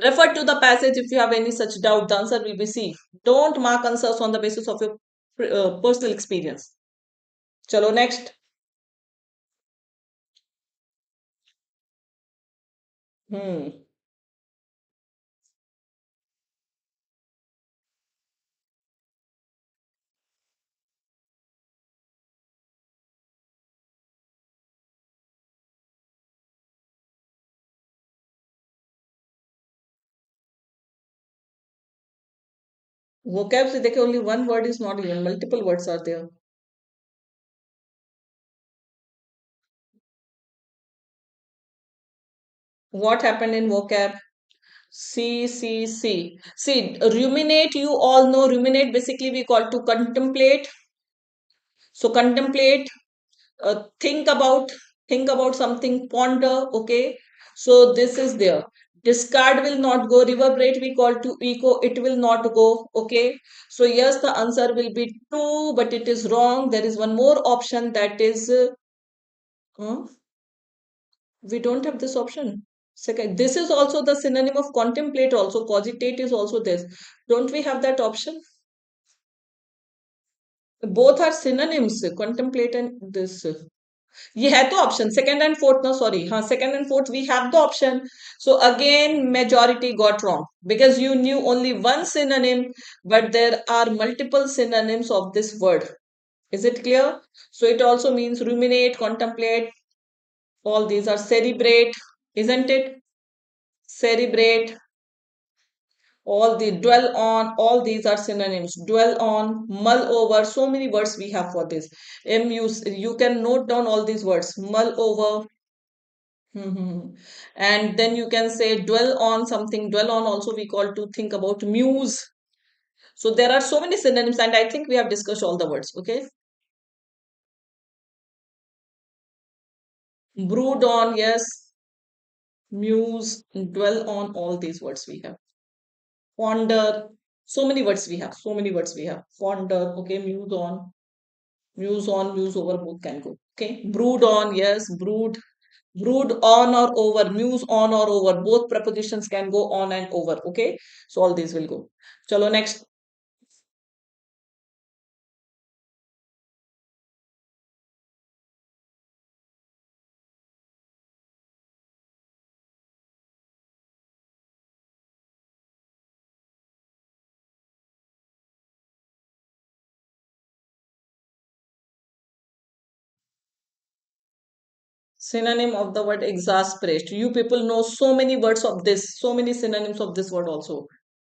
[SPEAKER 1] Refer to the passage if you have any such doubt. The answer will be C. Don't mark answers on the basis of your personal experience. Chalo, next. Hmm. Vocab se dekhe, only one word is not even, multiple words are there. What happened in vocab? See, ruminate, you all know ruminate basically we call to contemplate. So contemplate, think about something, ponder, okay? So this is there. Discard will not go, reverberate we call to echo, it will not go, okay? So yes, the answer will be 2, but it is wrong. There is one more option that is, huh? We don't have this option. Second, this is also the synonym of contemplate also. Cogitate is also this. Don't we have that option? Both are synonyms, contemplate and this. ये है तो option second and fourth, no sorry, हाँ second and fourth we have the option. So again majority got wrong because you knew only one synonym, but there are multiple synonyms of this word. Is it clear? So it also means ruminate, contemplate, all these are cerebrate, isn't it? Cerebrate, all the dwell on, all these are synonyms. Dwell on, mull over, so many words we have for this. You can note down all these words. Mull over. And then you can say dwell on something. Dwell on also we call to think about, muse. So there are so many synonyms, and I think we have discussed all the words. Okay. Brood on, yes. Muse, dwell on, all these words we have. Ponder, so many words we have. So many words we have. Ponder, okay. Muse on, muse over, both can go. Okay. Brood on, yes. Brood on or over. Muse on or over. Both prepositions can go on and over. Okay. So all these will go. Chalo, next. Synonym of the word exasperate. You people know so many words of this, so many synonyms of this word also.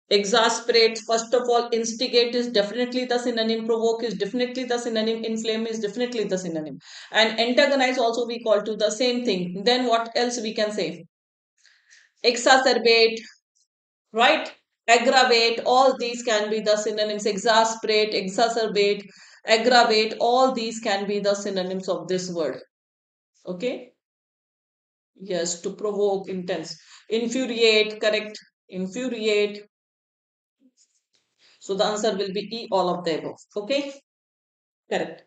[SPEAKER 1] Exasperate, first of all, instigate is definitely the synonym, provoke is definitely the synonym, inflame is definitely the synonym. And antagonize also we call to the same thing. Then what else we can say? Exacerbate, right? Aggravate, all these can be the synonyms. Exasperate, exacerbate, aggravate, all these can be the synonyms of this word. Okay? Yes, to provoke, intense. Infuriate, correct. Infuriate. So the answer will be E, all of the above. Okay? Correct.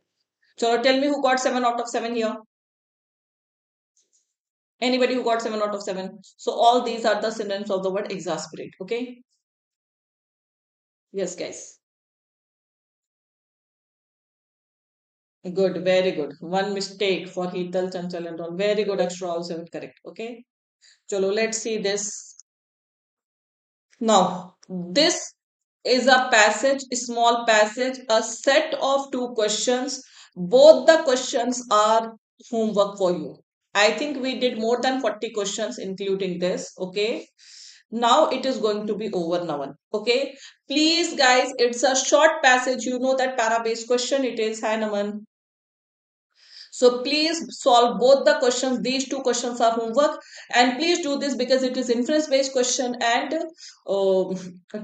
[SPEAKER 1] So tell me who got 7 out of 7 here. Anybody who got 7 out of 7. So all these are the synonyms of the word exasperate. Okay? Yes, guys. Good, very good. One mistake for Heetal, Chanchal and all. Very good, extra all 7 correct. Okay? Chalo, let's see this. Now, this is a passage, a small passage, a set of 2 questions. Both the questions are homework for you. I think we did more than 40 questions, including this. Okay. Now it is going to be over, Navan. Okay. Please, guys, it's a short passage. You know that para based question it is. Hi, Naman. So please solve both the questions. These two questions are homework, and please do this because it is inference based question and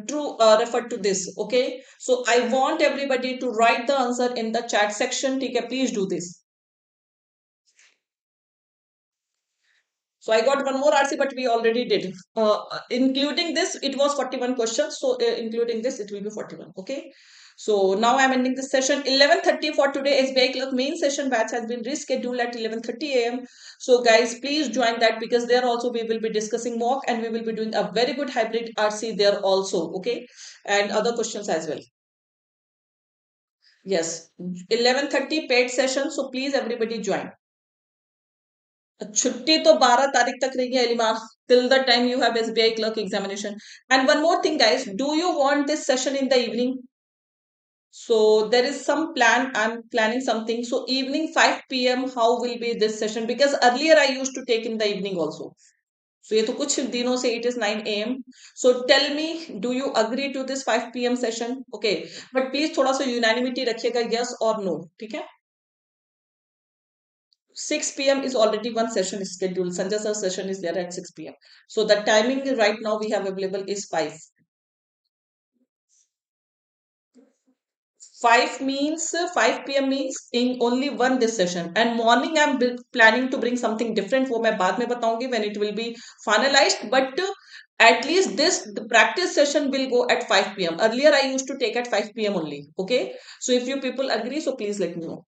[SPEAKER 1] true refer to this. Okay. So I want everybody to write the answer in the chat section. Okay, please do this. So I got one more RC, but we already did. Including this, it was 41 questions. So including this, it will be 41. Okay. So now I'm ending this session. 11:30 for today. SBI Clerk main session batch has been rescheduled at 11:30 a.m. So guys, please join that because there also we will be discussing mock and we will be doing a very good hybrid RC there also. Okay. And other questions as well. Yes. 11:30 paid session. So please everybody join. छुट्टी तो 12 तारीख तक रहेगी एलिमा till the time you have SBI clerk examination. And one more thing, guys, do you want this session in the evening? So there is some plan. I'm planning something. So evening 5 p.m. How will be this session? Because earlier I used to take in the evening also. So ये तो कुछ दिनों से it is 9 a.m. So tell me, do you agree to this 5 p.m. session? Okay, but please थोड़ा सा unanimity रखिएगा, yes or no. ठीक है? 6 p.m. is already one session scheduled. Sanjay sir session is there at 6 p.m. So the timing right now we have available is 5. 5 means 5 p.m. means in only one this session. And morning I'm planning to bring something different. वो मैं बाद में बताऊंगी when it will be finalized. But at least the practice session will go at 5 p.m. Earlier I used to take at 5 p.m. only. Okay. So if you people agree, so please let me know.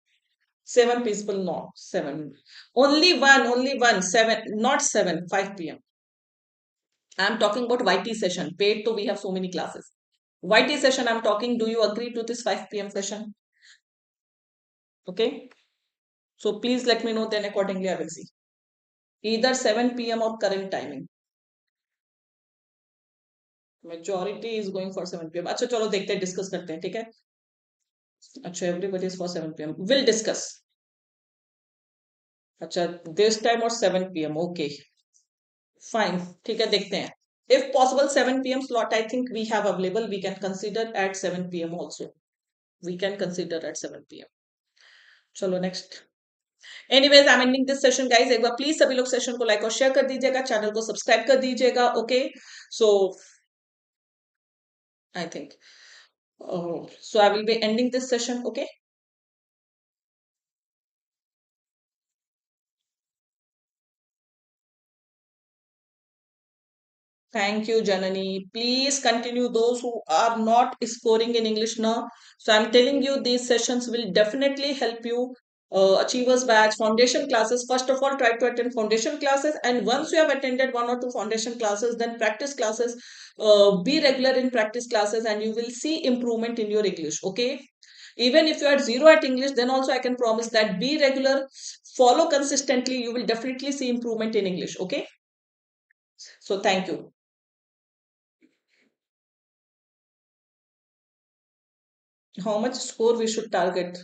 [SPEAKER 1] 7 people, no, 7. Only one, 7, not 7, 5 p.m. I'm talking about YT session. Paid, so we have so many classes. YT session, I'm talking. Do you agree to this 5 p.m. session? Okay. So please let me know, then accordingly I will see. Either 7 p.m. or current timing. Majority is going for 7 p.m. अच्छा चलो देखते हैं, discuss करते हैं, ठीक है? अच्छा, everybody is for 7 p.m. We'll discuss. अच्छा, this time or 7 p.m. Okay. Fine. ठीक है, देखते हैं. If possible, 7 p.m. slot I think we have available. We can consider at 7 p.m. also. We can consider at 7 p.m. चलो next. Anyways, I'm ending this session, guys. एक बार please सभी लोग session को like और share कर दीजिएगा, channel को subscribe कर दीजिएगा. Okay. So I think. So I will be ending this session. Okay. Thank you, Janani. Please continue those who are not scoring in English now. So I'm telling you, these sessions will definitely help you. Achievers batch, foundation classes. First of all, try to attend foundation classes. And once you have attended one or two foundation classes, then practice classes. Be regular in practice classes and you will see improvement in your English. Okay. Even if you are zero at English, then also I can promise that be regular, follow consistently. You will definitely see improvement in English. Okay. So thank you. How much score we should target?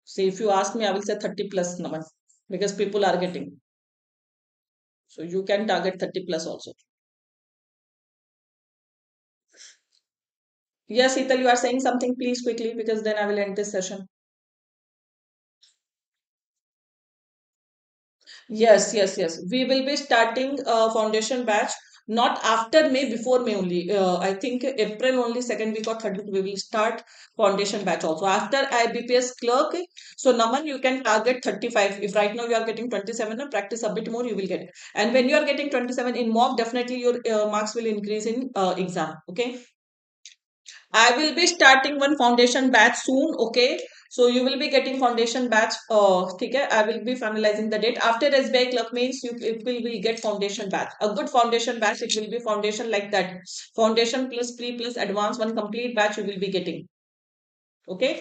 [SPEAKER 1] See, if you ask me, I will say 30 plus, Naman, because people are getting. So you can target 30 plus also. Yes, Ital, you are saying something, please quickly, because then I will end this session. Yes, yes, yes. We will be starting a foundation batch, not after May, before May only. I think April only, second week or third week, we will start foundation batch also. After IBPS clerk, so Naman, you can target 35. If right now you are getting 27, practice a bit more, you will get. And when you are getting 27 in mock, definitely your marks will increase in exam. Okay. I will be starting one foundation batch soon. Okay. So you will be getting foundation batch. Okay. I will be finalizing the date. After SBI Clerk Mains, it will get foundation batch. A good foundation batch, it will be foundation like that. Foundation plus pre plus advanced, one complete batch you will be getting. Okay.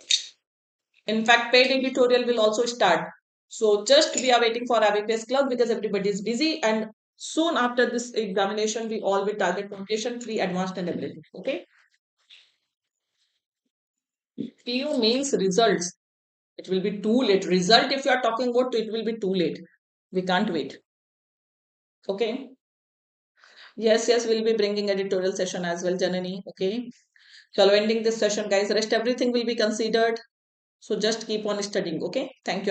[SPEAKER 1] In fact, paid editorial will also start. So just we are waiting for IBPS Clerk because everybody is busy. And soon after this examination, we all will target foundation, pre, advanced and everything. Okay. PU means results. It will be too late. Result, if you are talking about, it will be too late. We can't wait. Okay. Yes, yes, we'll be bringing editorial session as well, Janani. Okay. So ending this session, guys. Rest everything will be considered. So just keep on studying. Okay. Thank you.